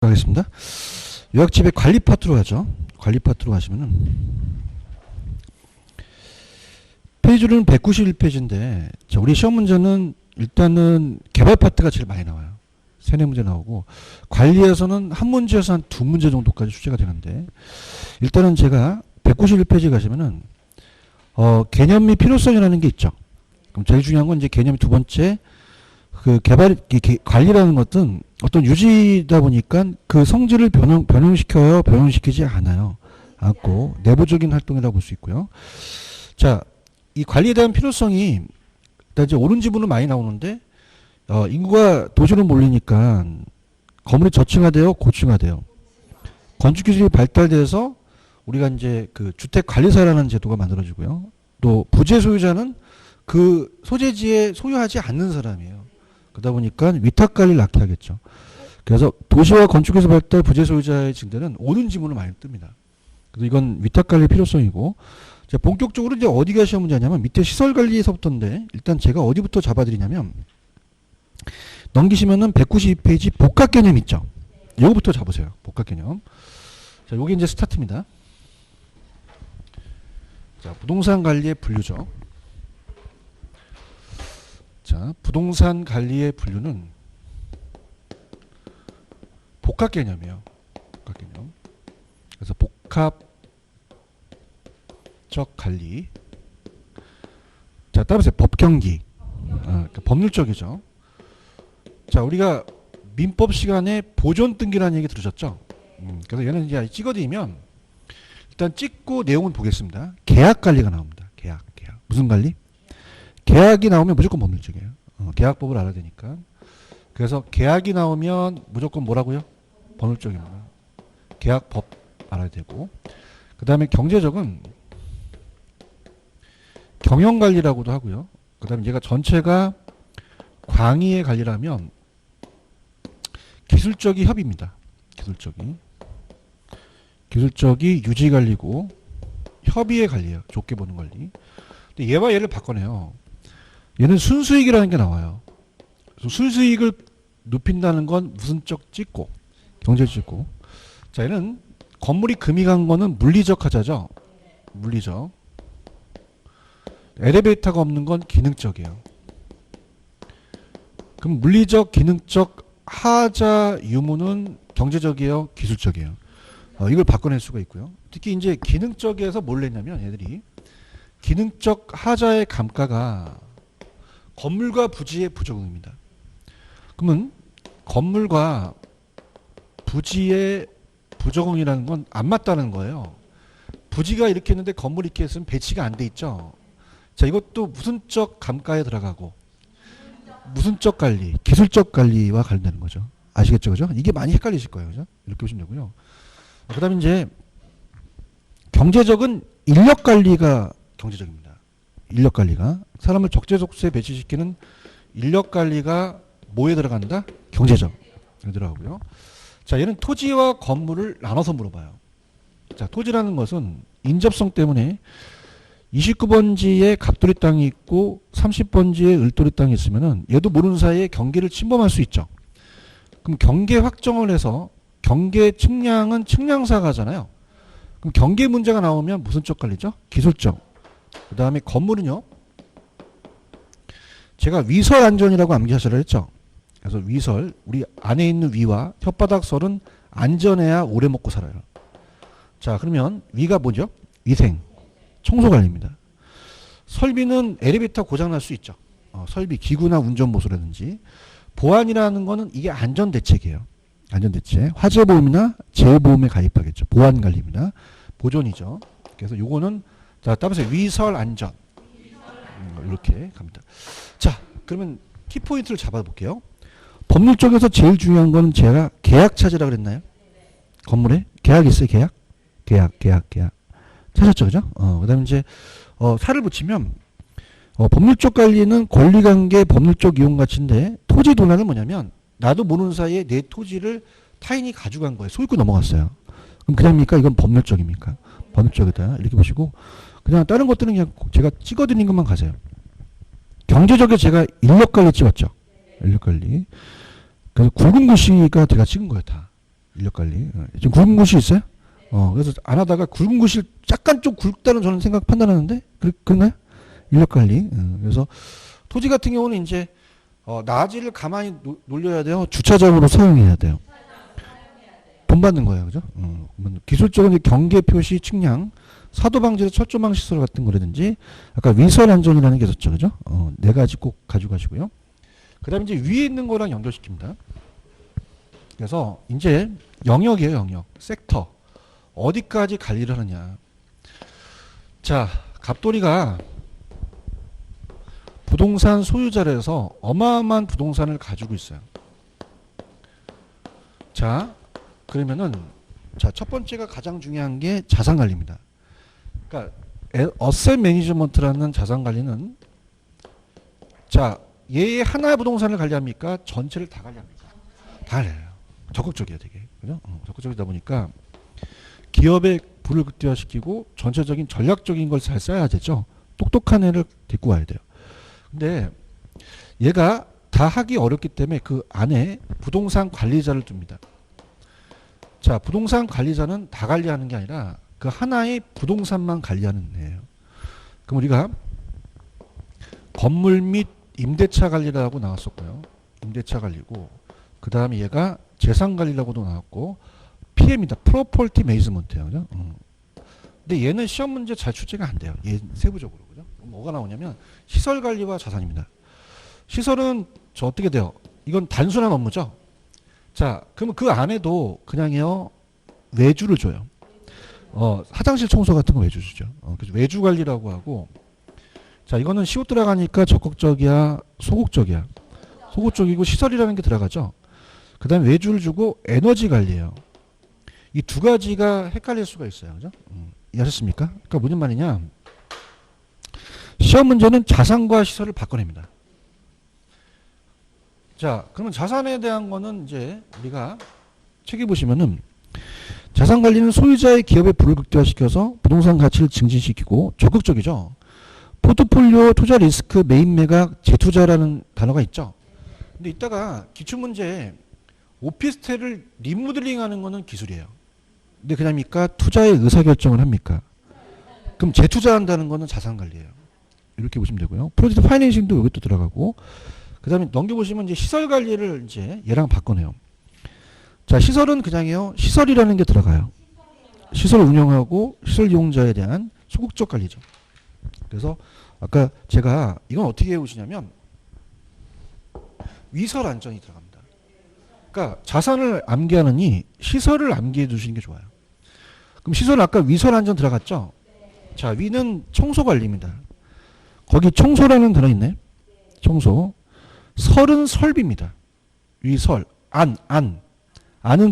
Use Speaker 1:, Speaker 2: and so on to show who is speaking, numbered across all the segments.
Speaker 1: 가겠습니다. 요약집의 관리 파트로 가죠. 관리 파트로 가시면은 페이지로는 191페이지인데 우리 시험 문제는 일단은 개발 파트가 제일 많이 나와요. 3-4문제 나오고 관리에서는 한 문제에서 한 2문제 정도까지 출제가 되는데 일단은 제가 191페이지 가시면은 개념 및 필요성이라는 게 있죠. 그럼 제일 중요한 건 이제 개념이 두 번째 그 관리라는 것은 어떤 유지다 보니까 그 성질을 변형시켜요, 변형시키지 않고 내부적인 활동이라고 볼 수 있고요. 자, 이 관리에 대한 필요성이 일단 이제 오른 지분은 많이 나오는데 인구가 도시로 몰리니까 건물이 저층화돼요, 고층화돼요. 건축 기술이 발달돼서 우리가 이제 그 주택 관리사라는 제도가 만들어지고요. 또 부재 소유자는 그 소재지에 소유하지 않는 사람이에요. 그러다 보니까 위탁 관리를 낳게 하겠죠. 그래서 도시와 건축기술 발달 부재 소유자의 증대는 오는 지문을 많이 뜹니다. 그래서 이건 위탁 관리 필요성이고, 자, 본격적으로 이제 어디가 시험 문제냐면 밑에 시설 관리에서부터인데 일단 제가 어디부터 잡아드리냐면 넘기시면은 192페이지 복합 개념 있죠. 이거부터 잡으세요. 복합 개념. 자, 요게 이제 스타트입니다. 자, 부동산 관리의 분류죠. 자, 부동산 관리의 분류는 복합 개념이에요. 복합 개념. 그래서 복합적 관리. 자, 따라서 법경기. 그러니까 법률적이죠. 자, 우리가 민법 시간에 보존 등기라는 얘기 들으셨죠? 그래서 얘는 이제 찍어드리면 일단 찍고 내용은 보겠습니다. 계약 관리가 나옵니다. 계약. 무슨 관리? 계약이 나오면 무조건 법률적이에요. 계약법을 알아야 되니까. 그래서 계약이 나오면 무조건 뭐라고요? 법률적입니다. 계약법 알아야 되고. 그 다음에 경제적은 경영관리라고도 하고요. 그 다음에 얘가 전체가 광의의 관리라면 기술적이 협의입니다. 기술적이 유지관리고 협의의 관리예요. 좋게 보는 관리. 근데 얘와 얘를 바꿔내요. 얘는 순수익이라는 게 나와요. 순수익을 높인다는 건 무슨적 찍고 경제적 찍고. 자, 얘는 건물이 금이 간 거는 물리적 하자죠. 물리적. 엘리베이터가 없는 건 기능적이에요. 그럼 물리적, 기능적 하자 유무는 경제적이에요, 기술적이에요. 이걸 바꿔낼 수가 있고요. 특히 이제 기능적에서 뭘 냈냐면 얘들이 기능적 하자의 감가가 건물과 부지의 부적응입니다. 그러면 건물과 부지의 부적응이라는 건 안 맞다는 거예요. 부지가 이렇게 했는데 건물이 이렇게 했으면 배치가 안 돼 있죠. 자, 이것도 무슨적 감가에 들어가고 무슨적 관리, 기술적 관리와 관련되는 거죠. 아시겠죠, 그죠? 이게 많이 헷갈리실 거예요, 그죠? 이렇게 보시면 되고요. 그다음에 이제 경제적은 인력 관리가 경제적입니다. 인력 관리가 사람을 적재적소에 배치시키는 인력 관리가 뭐에 들어간다? 경제적 들어가고요. 자, 얘는 토지와 건물을 나눠서 물어봐요. 자, 토지라는 것은 인접성 때문에 29번지에 갑돌이 땅이 있고 30번지에 을돌이 땅이 있으면은 얘도 모르는 사이에 경계를 침범할 수 있죠. 그럼 경계 확정을 해서 경계 측량은 측량사가 하잖아요. 그럼 경계 문제가 나오면 무슨 쪽 관리죠? 기술적. 그 다음에 건물은요. 제가 위설 안전이라고 암기하시라 했죠. 그래서 위설, 우리 안에 있는 위와 혓바닥설은 안전해야 오래 먹고 살아요. 자, 그러면 위가 뭐죠? 위생, 청소관리입니다. 설비는 엘리베이터 고장날 수 있죠. 설비, 기구나 운전보수라든지. 보안이라는 거는 이게 안전대책이에요. 안전대책. 화재보험이나 재해보험에 가입하겠죠. 보안관리입니다. 보존이죠. 그래서 요거는 자, 따라서 위설 안전. 이렇게 갑니다. 자, 그러면 키포인트를 잡아볼게요. 법률 쪽에서 제일 중요한 거는 제가 계약 차지라고 그랬나요? 건물에? 계약 있어요, 계약? 계약. 찾았죠, 그죠? 그 다음에 이제, 살을 붙이면, 법률적 관리는 권리관계 법률적 이용가치인데, 토지 도난은 뭐냐면, 나도 모르는 사이에 내 토지를 타인이 가져간 거예요. 소유권 넘어갔어요. 그럼 그냥입니까? 이건 법률적입니까? 법률적이다. 이렇게 보시고, 그냥 다른 것들은 그냥 제가 찍어드린 것만 가세요. 경제적에 제가 인력관리 찍었죠. 인력관리. 그래서 굵은 글씨가 제가 찍은 거예요, 다. 인력 관리. 지금 굵은 곳이 있어요? 그래서 안 하다가 굵은 곳이 약간 좀 굵다는 저는 생각 판단하는데, 그런가요? 인력 관리. 그래서 토지 같은 경우는 이제, 낮이를 가만히 놀려야 돼요. 주차장으로 사용해야 돼요. 돈 받는 거예요. 그죠? 기술적으로 경계 표시 측량, 사도 방지로 철조망 시설 같은 거라든지, 아까 위설 안전이라는 게 있었죠. 그죠? 네 가지 꼭 가져가시고요. 그 다음에 이제 위에 있는 거랑 연결시킵니다. 그래서 이제 영역이에요, 영역. 섹터. 어디까지 관리를 하느냐. 자, 갑돌이가 부동산 소유자라서 어마어마한 부동산을 가지고 있어요. 자, 그러면은, 자, 첫 번째가 가장 중요한 게 자산 관리입니다. 그러니까, 어셋 매니지먼트라는 자산 관리는, 자, 얘 하나의 부동산을 관리합니까? 전체를 다 관리합니까? 다 관리해요. 적극적이에요, 되게. 그죠? 적극적이다 보니까 기업의 부를 극대화시키고 전체적인 전략적인 걸 잘 써야 되죠. 똑똑한 애를 데리고 와야 돼요. 근데 얘가 다 하기 어렵기 때문에 그 안에 부동산 관리자를 둡니다. 자, 부동산 관리자는 다 관리하는 게 아니라 그 하나의 부동산만 관리하는 애예요. 그럼 우리가 건물 및 임대차 관리라고 나왔었고요. 임대차 관리고, 그 다음에 얘가 재산 관리라고도 나왔고, PM이다. 프로퍼티 매니지먼트예요. 그죠? 근데 얘는 시험 문제 잘 출제가 안 돼요. 얘 세부적으로. 그죠? 뭐가 나오냐면 시설 관리와 자산입니다. 시설은 저 어떻게 돼요? 이건 단순한 업무죠. 자, 그러면 그 안에도 그냥요 외주를 줘요. 화장실 청소 같은 거 외주 주죠. 그래서 외주 관리라고 하고, 자, 이거는 시옷 들어가니까 적극적이야, 소극적이야. 소극적이고 시설이라는 게 들어가죠. 그 다음에 외주를 주고 에너지 관리예요. 이 두 가지가 헷갈릴 수가 있어요. 그죠? 이해하셨습니까? 그러니까 무슨 말이냐. 시험 문제는 자산과 시설을 바꿔냅니다. 자, 그러면 자산에 대한 거는 이제 우리가 책에 보시면은 자산 관리는 소유자의 기업의 부를 극대화시켜서 부동산 가치를 증진시키고 적극적이죠. 포트폴리오 투자 리스크 매입 매각 재투자라는 단어가 있죠. 근데 이따가 기출문제에 오피스텔을 리모델링 하는 거는 기술이에요. 근데 그냥입니까? 투자의 의사결정을 합니까? 그럼 재투자한다는 거는 자산관리예요. 이렇게 보시면 되고요. 프로젝트 파이낸싱도 여기 또 들어가고, 그 다음에 넘겨보시면 이제 시설관리를 이제 얘랑 바꿔내요. 자, 시설은 그냥요 시설이라는 게 들어가요. 시설 운영하고 시설 이용자에 대한 소극적 관리죠. 그래서 아까 제가 이건 어떻게 해오시냐면 위설 안전이 들어갑니다. 그러니까 자산을 암기하느니 시설을 암기해 두시는 게 좋아요. 그럼 시설은 아까 위설 안전 들어갔죠? 자, 위는 청소 관리입니다. 거기 청소라는 단어 있네. 청소. 설은 설비입니다. 위설. 안은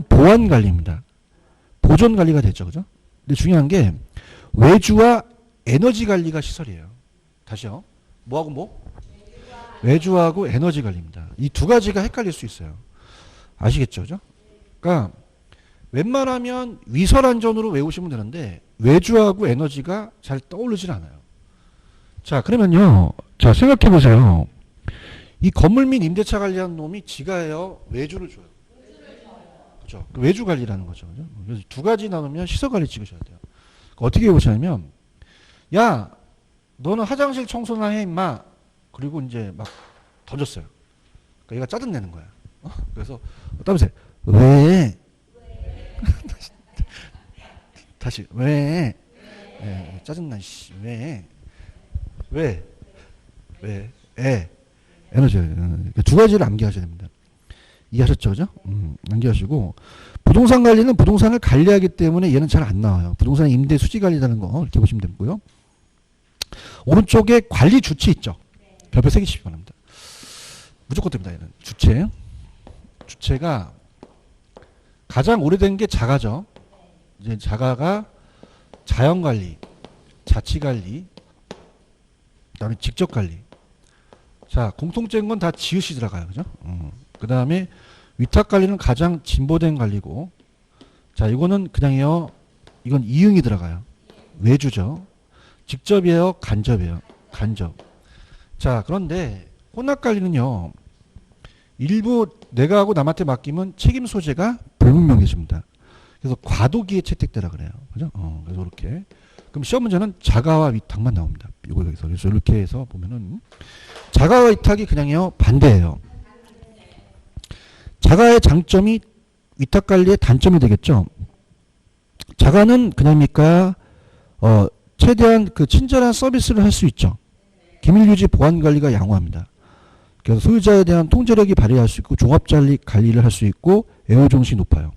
Speaker 1: 보안 관리입니다. 보존 관리가 됐죠. 그죠? 근데 중요한 게 외주와 에너지 관리가 시설이에요. 다시요. 뭐하고 뭐? 외주하고 에너지 관리입니다. 이 두 가지가 헷갈릴 수 있어요. 아시겠죠? 그죠? 그러니까 웬만하면 위설 안전으로 외우시면 되는데 외주하고 에너지가 잘 떠오르질 않아요. 자, 그러면요. 자, 생각해 보세요. 이 건물 및 임대차 관리한 놈이 지가요 외주를 줘요. 그렇죠? 외주 관리라는 거죠. 그죠? 그래서 두 가지 나누면 시설 관리 찍으셔야 돼요. 어떻게 해보시냐면, 야, 너는 화장실 청소나 해 임마. 그리고 이제 막 던졌어요. 그러니까 얘가 짜증 내는 거야. 그래서 따보세요. 왜? 다시 왜? 네, 짜증나 씨. 왜? 에너지. 두 가지를 암기하셔야 됩니다. 이해하셨죠? 그죠? 암기하시고, 부동산 관리는 부동산을 관리하기 때문에 얘는 잘 안 나와요. 부동산 임대 수지 관리라는 거 이렇게 보시면 되고요. 오른쪽에 관리 주체 있죠? 별표 3개 치시기 바랍니다. 무조건 됩니다. 얘는 주체가 가장 오래된 게 자가죠. 이제 자가가 자연관리, 자치관리, 그 다음에 직접관리. 자, 공통적인 건 다 지읒이 들어가요. 그죠? 그 다음에 위탁관리는 가장 진보된 관리고, 자, 이거는 그냥요, 이건 이응이 들어가요. 외주죠. 직접이에요? 간접이에요? 간접. 자, 그런데 혼합관리는요, 일부 내가 하고 남한테 맡기면 책임 소재가 불분명해집니다. 그래서 과도기의 채택대라 그래요. 그죠? 그래서 이렇게. 그럼 시험 문제는 자가와 위탁만 나옵니다. 이거 여기서. 그래서 이렇게 해서 보면은 자가와 위탁이 그냥요 반대예요. 자가의 장점이 위탁 관리의 단점이 되겠죠. 자가는 그냥입니까? 최대한 그 친절한 서비스를 할 수 있죠. 기밀 유지 보안 관리가 양호합니다. 그래서 소유자에 대한 통제력이 발휘할 수 있고 종합 관리를 할 수 있고 애호정신이 높아요.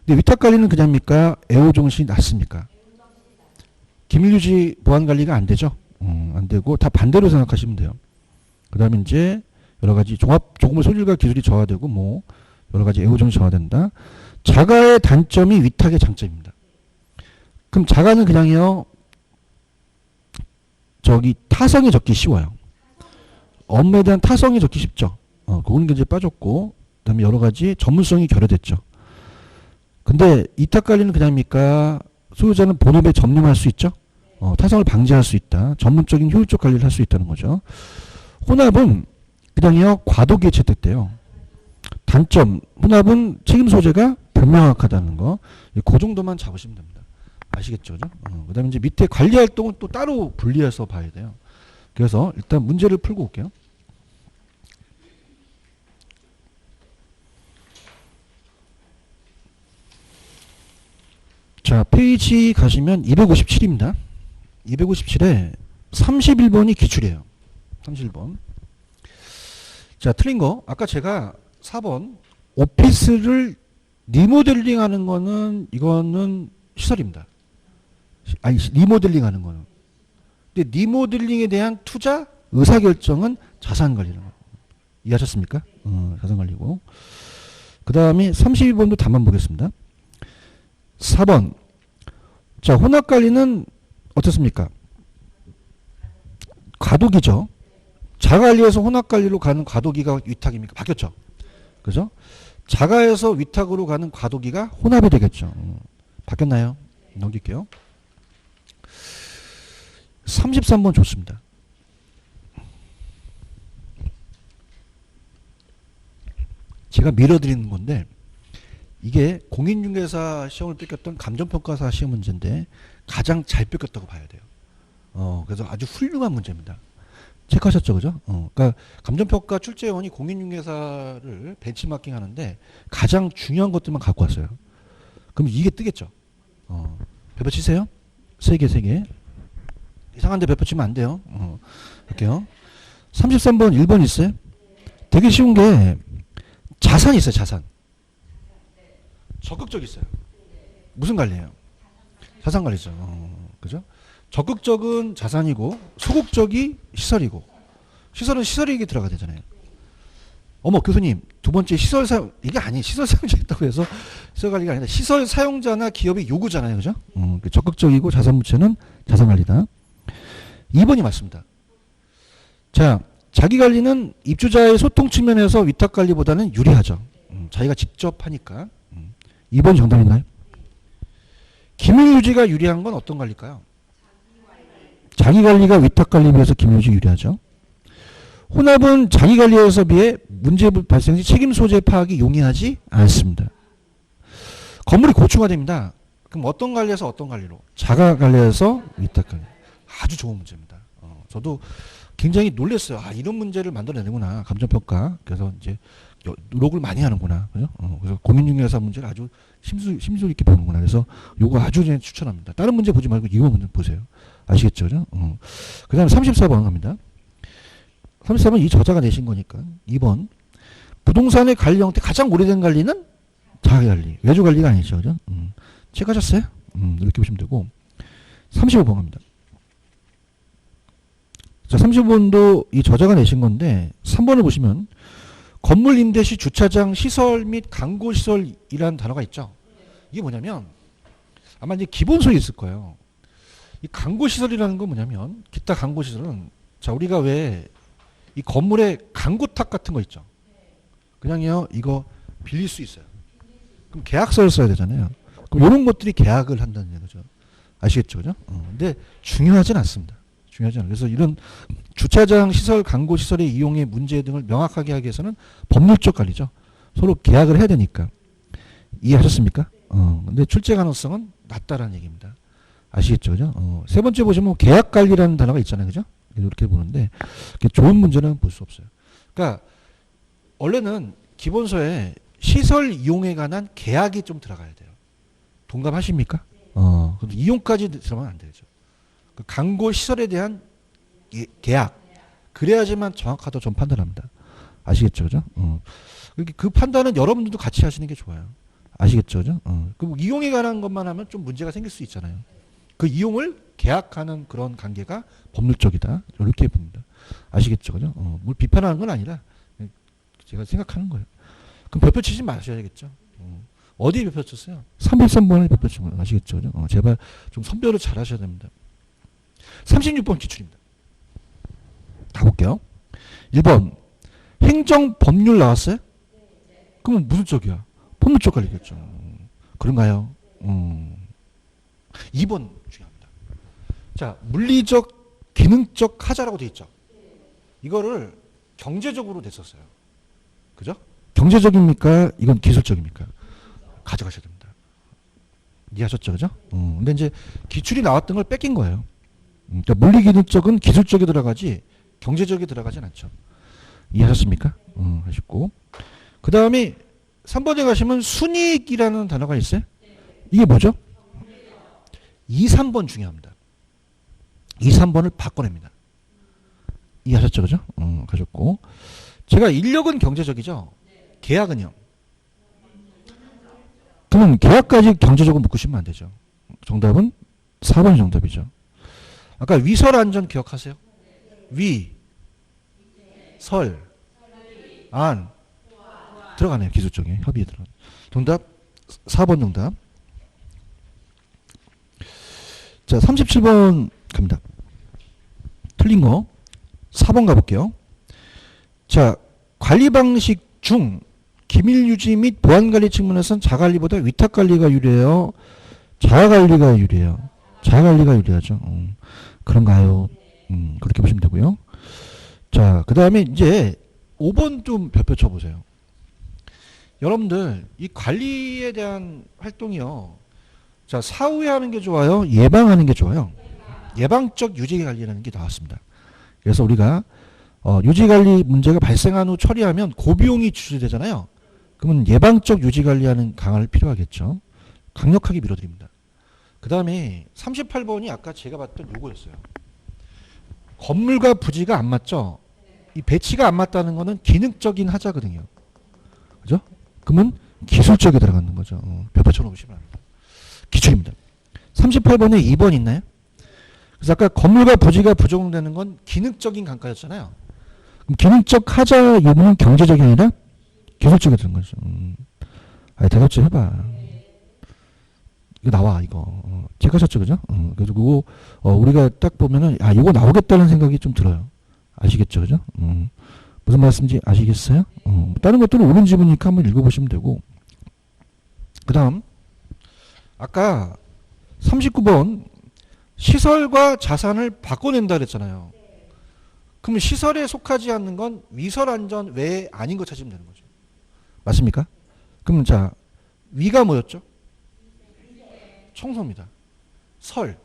Speaker 1: 근데 위탁 관리는 그냥입니까? 애호정신이 낮습니까? 기밀 유지 보안 관리가 안 되죠. 안 되고 다 반대로 생각하시면 돼요. 그다음에 이제 여러 가지 조금의 소질과 기술이 저하되고 뭐 여러 가지 애호정신이 저하된다. 자가의 단점이 위탁의 장점입니다. 그럼 자가는 그냥요 타성이 적기 쉬워요. 업무에 대한 타성이 적기 쉽죠. 그거는 이제 빠졌고 그다음에 여러 가지 전문성이 결여됐죠. 근데 위탁 관리는 그냥입니까? 소유자는 본업에 전념할 수 있죠. 타성을 방지할 수 있다. 전문적인 효율적 관리를 할 수 있다는 거죠. 혼합은 그냥요 과도기에 채택돼요. 단점 혼합은 책임 소재가 불명확하다는 거. 그 정도만 잡으시면 됩니다. 아시겠죠? 그죠? 그다음에 이제 밑에 관리 활동은 또 따로 분리해서 봐야 돼요. 그래서 일단 문제를 풀고 올게요. 자, 페이지 가시면 257입니다. 257에 31번이 기출이에요. 31번. 자, 틀린 거. 아까 제가 4번 오피스를 리모델링 하는 거는 이거는 시설입니다. 아니, 리모델링 하는 거는. 근데 리모델링에 대한 투자 의사결정은 자산관리라는 거. 이해하셨습니까? 자산관리고. 그 다음에 32번도 답만 보겠습니다. 4번. 자, 혼합관리는 어떻습니까? 과도기죠. 자가관리에서 혼합관리로 가는 과도기가 위탁입니까? 바뀌었죠. 그죠? 자가에서 위탁으로 가는 과도기가 혼합이 되겠죠. 바뀌었나요? 넘길게요. 33번 좋습니다. 제가 밀어드리는 건데 이게 공인중개사 시험을 뺏겼던 감정평가사 시험 문제인데 가장 잘 뺏겼다고 봐야 돼요. 그래서 아주 훌륭한 문제입니다. 체크하셨죠, 그죠? 그러니까 감정평가 출제원이 공인중개사를 벤치마킹 하는데 가장 중요한 것들만 갖고 왔어요. 그럼 이게 뜨겠죠. 배포 치세요. 3개. 이상한데 배포 치면 안 돼요. 할게요. 33번 1번 있어요. 되게 쉬운 게 자산이 있어요. 자산. 적극적 있어요. 무슨 관리예요? 자산 관리죠. 그죠? 적극적은 자산이고 소극적이 시설이고 시설은 시설 얘기 들어가야 되잖아요. 어머 교수님 두 번째 시설 사용 이게 아니에요. 시설 사용자 있다고 해서 시설 관리가 아니라 시설 사용자나 기업의 요구잖아요. 그죠? 적극적이고 자산무채는 자산관리다. 2번이 맞습니다. 자, 자기관리는 입주자의 소통 측면에서 위탁관리보다는 유리하죠. 자기가 직접 하니까. 2번이 정답인가요? 기밀유지가 유리한 건 어떤 관리일까요? 자기관리가 위탁관리에 비해서 기밀유지 유리하죠. 혼합은 자기관리에서 비해 문제 발생 시 책임 소재 파악이 용이하지 않습니다. 건물이 고층화됩니다. 그럼 어떤 관리에서 어떤 관리로? 자가관리에서 위탁관리. 아주 좋은 문제입니다. 저도 굉장히 놀랐어요. 이런 문제를 만들어내는구나. 감정평가. 그래서 이제 노력을 많이 하는구나. 그죠? 그래서 공인중개사 문제를 아주 심술 있게 보는구나. 그래서 요거 아주 추천합니다. 다른 문제 보지 말고 이거 문제 보세요. 아시겠죠? 그죠? 그 다음에 34번 갑니다. 34번 이 저자가 내신 거니까. 2번. 부동산의 관리 형태 가장 오래된 관리는 자가관리. 외주관리가 아니죠. 그죠? 체크하셨어요? 이렇게 보시면 되고. 35번 갑니다. 자, 35번도 이 저자가 내신 건데 3번을 보시면 건물 임대 시 주차장 시설 및 강고시설이라는 단어가 있죠. 이게 뭐냐면 아마 이제 기본소에 있을 거예요. 이 강고시설이라는 건 뭐냐면 기타 강고시설은 자 우리가 왜 이 건물에 강고탁 같은 거 있죠. 그냥요 이거 빌릴 수 있어요. 그럼 계약서를 써야 되잖아요. 그럼 이런 것들이 계약을 한다는 얘기죠. 아시겠죠, 그죠? 근데 중요하진 않습니다. 중요하잖아요. 그래서 이런 주차장 시설, 광고 시설의 이용의 문제 등을 명확하게 하기 위해서는 법률적 관리죠. 서로 계약을 해야 되니까. 이해하셨습니까? 근데 출제 가능성은 낮다라는 얘기입니다. 아시겠죠? 그죠? 세 번째 보시면 계약 관리라는 단어가 있잖아요. 그죠? 이렇게 보는데 좋은 문제는 볼 수 없어요. 그러니까 원래는 기본서에 시설 이용에 관한 계약이 좀 들어가야 돼요. 동감하십니까? 근데 이용까지 들어가면 안 되죠. 그 광고 시설에 대한 계약. 그래야지만 정확하다고 좀 판단합니다. 아시겠죠? 그죠? 그 판단은 여러분들도 같이 하시는 게 좋아요. 아시겠죠? 그죠? 그 이용에 관한 것만 하면 좀 문제가 생길 수 있잖아요. 그 이용을 계약하는 그런 관계가 법률적이다. 이렇게 봅니다. 아시겠죠? 그죠? 뭘 비판하는 건 아니라 제가 생각하는 거예요. 그럼 별표 치지 마셔야겠죠. 어디에 별표 쳤어요? 303번에 별표 친 거예요. 아시겠죠? 그죠? 제발 좀 선별을 잘 하셔야 됩니다. 36번 기출입니다. 가볼게요. 1번. 행정법률 나왔어요? 그러면 무슨 쪽이야? 법률적 관리겠죠. 그런가요? 2번 중요합니다. 자, 물리적, 기능적 하자라고 되어 있죠. 이거를 경제적으로 냈었어요. 그죠? 경제적입니까? 이건 기술적입니까? 가져가셔야 됩니다. 이해하셨죠? 그죠? 근데 이제 기출이 나왔던 걸 뺏긴 거예요. 그러니까 물리기능적은 기술적에 들어가지 경제적에 들어가진 않죠. 이해하셨습니까? 하셨고. 그 다음에 3번에 가시면 순이익이라는 단어가 있어요. 이게 뭐죠? 2, 3번 중요합니다. 2, 3번을 바꿔냅니다. 이해하셨죠? 그죠? 가셨고. 제가 인력은 경제적이죠? 계약은요? 그러면 계약까지 경제적으로 묶으시면 안 되죠. 정답은 4번이 정답이죠. 아까 위설안전 기억하세요? 위, 설, 안 들어가네요. 기술적인 협의에 들어가. 정답 4번 정답. 자, 37번 갑니다. 틀린 거 4번 가볼게요. 자, 관리 방식 중 기밀 유지 및 보안 관리 측면에서는 자관리보다 위탁 관리가 유리해요. 자가 관리가 유리해요. 자가 관리가 유리하죠. 그런가요? 그렇게 보시면 되고요. 자, 그 다음에 이제 5번 좀 별표 쳐보세요. 여러분들 이 관리에 대한 활동이요. 자, 사후에 하는 게 좋아요? 예방하는 게 좋아요? 예방적 유지 관리라는 게 나왔습니다. 그래서 우리가 유지 관리 문제가 발생한 후 처리하면 고비용이 주제되잖아요. 그러면 예방적 유지 관리하는 강화를 필요하겠죠. 강력하게 밀어드립니다. 그 다음에 38번이 아까 제가 봤던 요거였어요. 건물과 부지가 안 맞죠? 이 배치가 안 맞다는 거는 기능적인 하자거든요. 그죠? 그러면 기술적에 들어가는 거죠. 별표 쳐놓으시면 합니다. 기출입니다. 38번에 2번 있나요? 그래서 아까 건물과 부지가 부족되는 건 기능적인 강가였잖아요. 그럼 기능적 하자 유무는 경제적이 아니라 기술적에 드는 거죠. 대답 좀 해봐. 이거 나와, 이거. 체크하셨죠, 그죠? 그래서 그거, 우리가 딱 보면은, 이거 나오겠다는 생각이 좀 들어요. 아시겠죠, 그죠? 무슨 말씀인지 아시겠어요? 다른 것들은 옳은 지문이니까 한번 읽어보시면 되고. 그 다음, 아까 39번, 시설과 자산을 바꿔낸다 그랬잖아요. 그러면 시설에 속하지 않는 건 위설안전 외에 아닌 거 찾으면 되는 거죠. 맞습니까? 그럼 자, 위가 뭐였죠? 청소입니다. 설,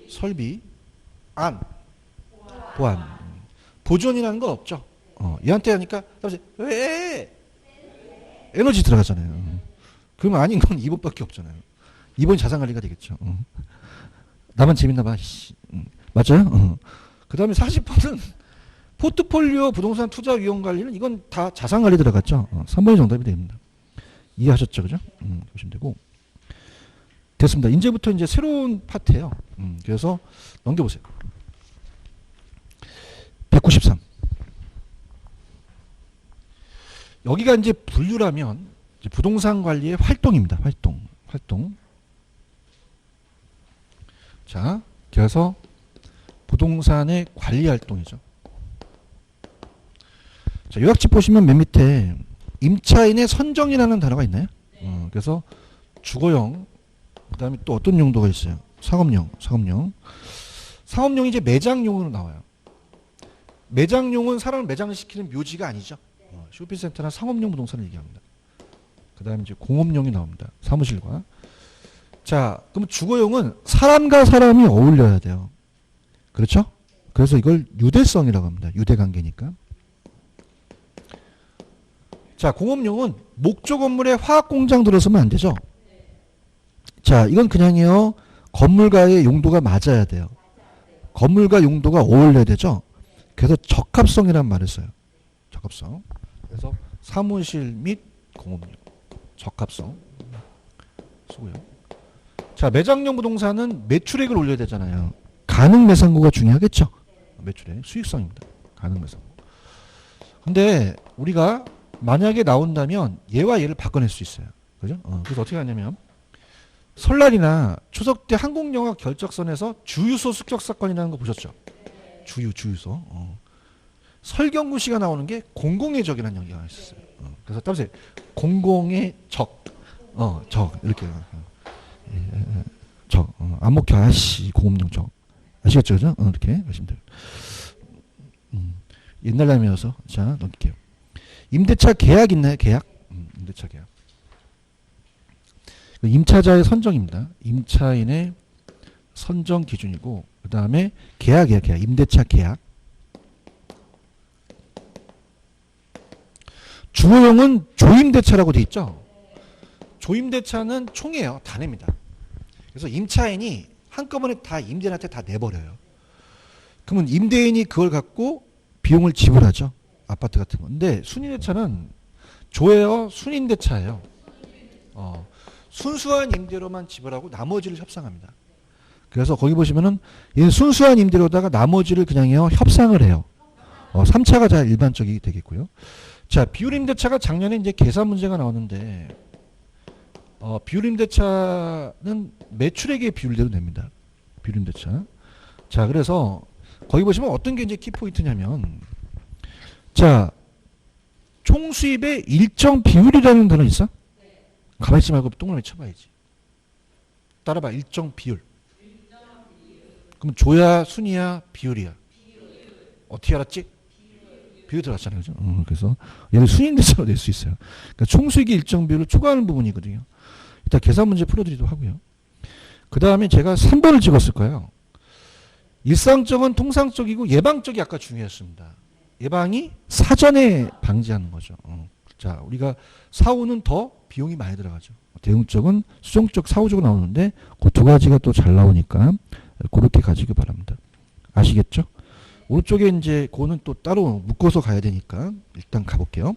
Speaker 1: 설비, 안, 보안. 보존이라는 건 없죠. 얘한테 하니까 왜? 에너지 들어가잖아요. 그러면 아닌 건 2번밖에 없잖아요. 2번이 자산관리가 되겠죠. 나만 재밌나 봐. 맞아요? 그 다음에 40번은 포트폴리오 부동산 투자 위험 관리는 이건 다 자산관리 들어갔죠. 3번이 정답이 됩니다. 이해하셨죠? 그죠? 보시면 되고. 됐습니다. 이제부터 이제 새로운 파트예요. 그래서 넘겨보세요. 193. 여기가 이제 분류라면 이제 부동산 관리의 활동입니다. 활동. 자, 그래서 부동산의 관리 활동이죠. 자, 요약집 보시면 맨 밑에 임차인의 선정이라는 단어가 있나요? 그래서 주거용, 그 다음에 또 어떤 용도가 있어요? 상업용. 상업용이 이제 매장용으로 나와요. 매장용은 사람을 매장을 시키는 묘지가 아니죠. 쇼핑센터나 상업용 부동산을 얘기합니다. 그 다음에 이제 공업용이 나옵니다. 사무실과. 자, 그럼 주거용은 사람과 사람이 어울려야 돼요. 그렇죠? 그래서 이걸 유대성이라고 합니다. 유대관계니까. 자, 공업용은 목조 건물에 화학공장 들어서면 안 되죠. 자, 이건 그냥요. 건물과의 용도가 맞아야 돼요. 건물과 용도가 어울려야 되죠. 그래서 적합성이라는 말을 써요. 적합성. 그래서 사무실 및 공업용. 적합성. 쓰고요. 자, 매장용 부동산은 매출액을 올려야 되잖아요. 가능 매상고가 중요하겠죠. 매출액, 수익성입니다. 가능 매상고. 근데 우리가 만약에 나온다면 얘와 얘를 바꿔낼 수 있어요. 그죠? 그래서 어떻게 하냐면 설날이나 추석 때 한국영화 결적선에서 주유소 습격 사건이라는 거 보셨죠? 주유소. 설경구 씨가 나오는 게 공공의 적이라는 얘기가 있었어요. 그래서 따라서 공공의 적, 적 이렇게 적, 안 먹혀 아씨 공업용 적 아시겠죠, 그죠? 이렇게 하시면 돼요. 옛날 라면이어서 자 넘길게요. 임대차 계약 있나요? 계약? 임대차 계약. 임차자의 선정입니다. 임차인의 선정 기준이고 그 다음에 계약이에요. 계약. 임대차 계약. 주거용은 조임대차라고 돼 있죠. 조임대차는 총이에요. 다 냅니다. 그래서 임차인이 한꺼번에 다 임대인한테 다 내버려요. 그러면 임대인이 그걸 갖고 비용을 지불하죠. 아파트 같은 거. 근데 순임대차는 조예요. 순임대차예요. 순수한 임대료만 지불하고 나머지를 협상합니다. 그래서 거기 보시면은 얘는 순수한 임대료다가 나머지를 그냥요 협상을 해요. 3차가 잘 일반적이 되겠고요. 자, 비율임대차가 작년에 이제 계산 문제가 나왔는데 비율임대차는 매출액의 비율대로 냅니다. 비율임대차. 자, 그래서 거기 보시면 어떤 게 이제 키포인트냐면 자, 총수입의 일정 비율이라는 단어 있어? 가만히 있지 말고 동그라미 쳐봐야지. 따라봐. 일정 비율. 그럼 조야, 순이야, 비율이야. 어떻게 알았지? 비율 들어갔잖아요. 그죠? 그래서 얘를 순임대차로 낼 수 있어요. 그러니까 총수익의 일정 비율을 초과하는 부분이거든요. 일단 계산 문제 풀어드리도록 하고요. 그 다음에 제가 3번을 찍었을 거예요. 일상적은 통상적이고 예방적이 아까 중요했습니다. 예방이 사전에 방지하는 거죠. 자, 우리가 사후는 더 비용이 많이 들어가죠. 대응적은 수정적, 사후적으로 나오는데 그 두 가지가 또 잘 나오니까 그렇게 가지기 바랍니다. 아시겠죠? 오른쪽에 이제 그거는 또 따로 묶어서 가야 되니까 일단 가볼게요.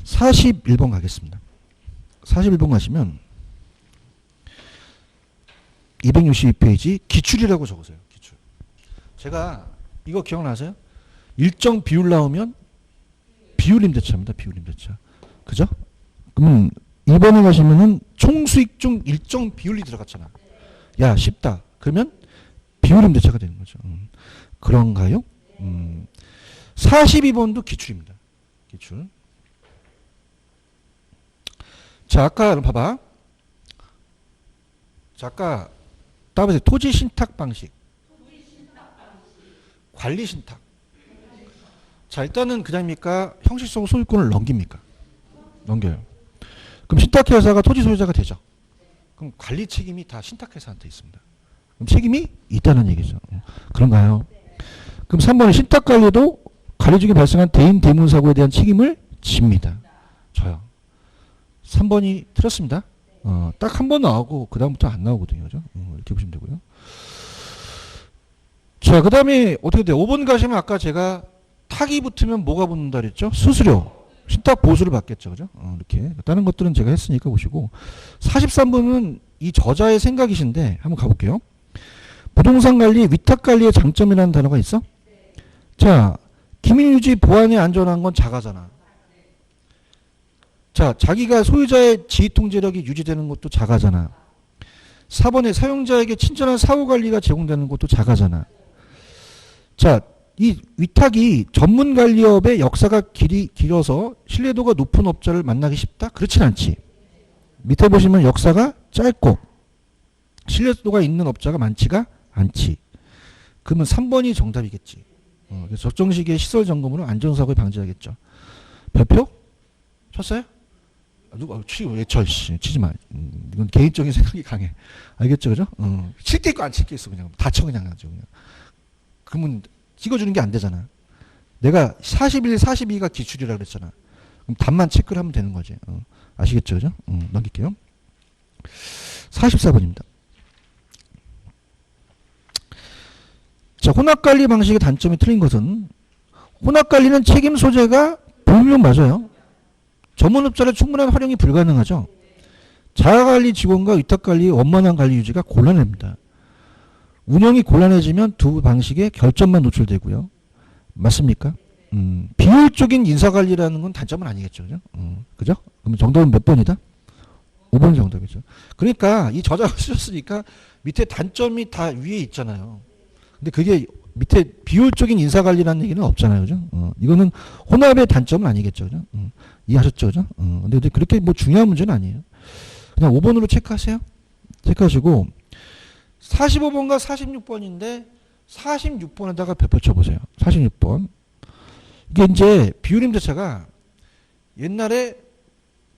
Speaker 1: 41번 가겠습니다. 41번 가시면 262페이지 기출이라고 적으세요. 기출. 제가 이거 기억나세요? 일정 비율 나오면 비율임대차입니다. 비율임대차. 그죠? 그러면 2번에 가시면은 총수익 중 일정 비율이 들어갔잖아. 야, 쉽다. 그러면 비율임대차가 되는 거죠. 그런가요? 42번도 기출입니다. 기출. 자, 아까 봐봐. 자, 아까 따보세요. 토지 신탁 방식. 관리 신탁. 자, 일단은 그냥입니까? 형식성 소유권을 넘깁니까? 넘겨요. 그럼 신탁회사가 토지 소유자가 되죠. 그럼 관리 책임이 다 신탁회사한테 있습니다. 그럼 책임이 있다는 얘기죠. 그런가요? 그럼 3번은 신탁관리도 관리 중에 발생한 대인 대문사고에 대한 책임을 집니다. 저요. 3번이 틀렸습니다. 딱 한 번 나오고 그 다음부터 안 나오거든요. 그죠? 이렇게 보시면 되고요. 자, 그 다음에 어떻게 돼요? 5번 가시면 아까 제가 탁이 붙으면 뭐가 붙는다 그랬죠? 수수료. 신탁 보수를 받겠죠. 그죠? 이렇게. 다른 것들은 제가 했으니까 보시고. 43번은 이 저자의 생각이신데 한번 가볼게요. 부동산 관리, 위탁 관리의 장점이라는 단어가 있어? 자, 기밀 유지, 보안이 안전한 건 자가잖아. 자, 자기가 소유자의 지휘 통제력이 유지되는 것도 자가잖아. 4번에 사용자에게 친절한 사후 관리가 제공되는 것도 자가잖아. 자, 이 위탁이 전문 관리업의 역사가 길어서 신뢰도가 높은 업자를 만나기 쉽다? 그렇진 않지. 밑에 보시면 역사가 짧고 신뢰도가 있는 업자가 많지가 않지. 그러면 3번이 정답이겠지. 그래서 적정 시기에 시설 점검으로 안전사고를 방지하겠죠. 별표? 쳤어요? 누가 왜 쳐? 치지 마. 이건 개인적인 생각이 강해. 알겠죠, 그죠? 칠 게 있고 안 칠 게 있어 그냥 다 쳐 그냥 가지고 그냥. 그러면 찍어주는 게 안 되잖아. 내가 41, 42가 기출이라 그랬잖아. 그럼 답만 체크를 하면 되는 거지. 아시겠죠, 그죠? 넘길게요. 44번입니다. 자, 혼합관리 방식의 단점이 틀린 것은 혼합관리는 책임 소재가 보면 맞아요. 전문업자의 충분한 활용이 불가능하죠. 자가관리 직원과 위탁관리의 원만한 관리 유지가 곤란합니다. 운영이 곤란해지면 두 방식의 결점만 노출되고요. 맞습니까? 비효율적인 인사관리라는 건 단점은 아니겠죠. 그죠? 그죠? 그럼 정답은 몇 번이다? 5번 정답이죠. 그러니까 이 저자가 쓰셨으니까 밑에 단점이 다 위에 있잖아요. 근데 그게 밑에 비효율적인 인사관리라는 얘기는 없잖아요. 그죠? 이거는 혼합의 단점은 아니겠죠. 그죠? 이해하셨죠? 그죠? 근데 그렇게 뭐 중요한 문제는 아니에요. 그냥 5번으로 체크하세요. 체크하시고 45번과 46번인데 46번에다가 별표 쳐보세요. 46번. 이게 이제 비율임대차가 옛날에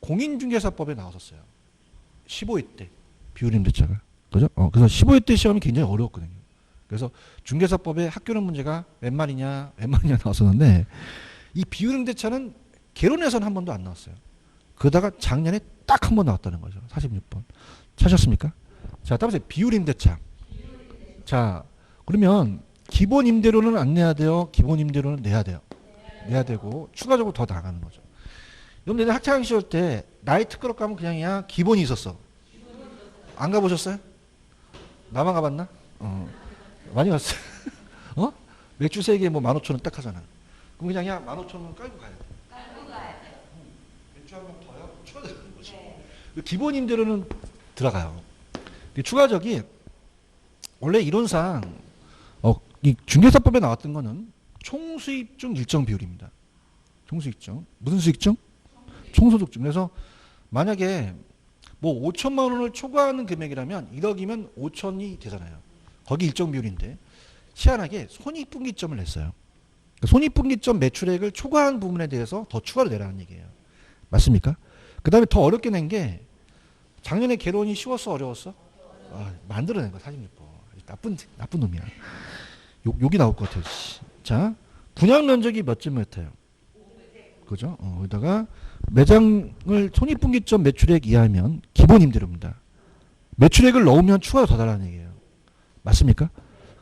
Speaker 1: 공인중개사법에 나왔었어요. 15회 때 비율임대차가. 그죠? 그래서 15회 때 시험이 굉장히 어려웠거든요. 그래서 중개사법에 학교는 문제가 웬 말이냐 나왔었는데 이 비율임대차는 개론에서는 한 번도 안 나왔어요. 그러다가 작년에 딱 한 번 나왔다는 거죠. 46번. 찾으셨습니까? 자, 따라서 비율임대차. 자, 그러면 기본 임대료는 안 내야 돼요? 기본 임대료는 내야 돼요. 내야 되고 추가적으로 더 나가는 거죠. 여러분들 학창 시절 때 나이트 클럽 가면 그냥 기본이 있었어. 안 가보셨어요? 나만 가봤나? 많이 갔어요. 맥주 3개에 뭐 15,000원 딱 하잖아. 그럼 그냥 15,000원 깔고 가야 돼. 맥주 한 병 더요? 추가 되는 거지. 기본 임대료는 들어가요. 추가적이 원래 이론상 이 중개사법에 나왔던 거는 총수입 중 일정 비율입니다. 총수입 중. 무슨 수익 중? 총소득 중. 그래서 만약에 뭐 5천만 원을 초과하는 금액이라면 1억이면 5천이 되잖아요. 거기 일정 비율인데 희한하게 손익분기점을 냈어요. 손익분기점 매출액을 초과한 부분에 대해서 더 추가로 내라는 얘기예요. 맞습니까? 그 다음에 더 어렵게 낸 게 작년에 개론이 쉬웠어 어려웠어? 만들어낸 거야 46번. 나쁜 놈이야. 욕이 나올 것 같아요. 자, 분양 면적이 몇 제곱미터예요? 그죠? 여기다가 매장을 손익분기점 매출액 이하면 기본 임대료입니다. 매출액을 넣으면 추가로 더 달라는 얘기예요. 맞습니까?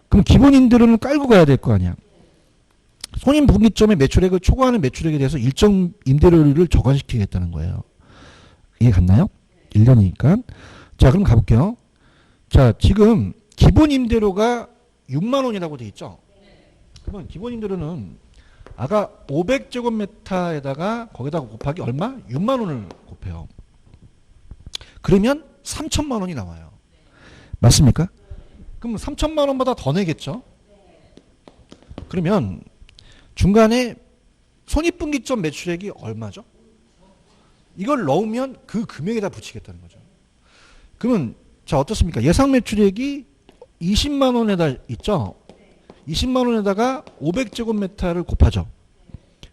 Speaker 1: 그럼 기본 임대료는 깔고 가야 될 거 아니야. 손익분기점의 매출액을 초과하는 매출액에 대해서 일정 임대료를 저감시키겠다는 거예요. 이해 갔나요? 1년이니까. 자, 그럼 가볼게요. 자, 지금 기본 임대료가 6만 원이라고 돼 있죠? 그러면 기본 임대료는 아까 500제곱미터에다가 거기다가 곱하기 얼마? 6만 원을 곱해요. 그러면 3천만 원이 나와요. 맞습니까? 그럼 3천만 원보다 더 내겠죠? 그러면 중간에 손익분기점 매출액이 얼마죠? 이걸 넣으면 그 금액에다 붙이겠다는 거죠. 그러면 자 어떻습니까? 예상 매출액이 20만 원에다 있죠? 20만 원에다가 500제곱미터를 곱하죠.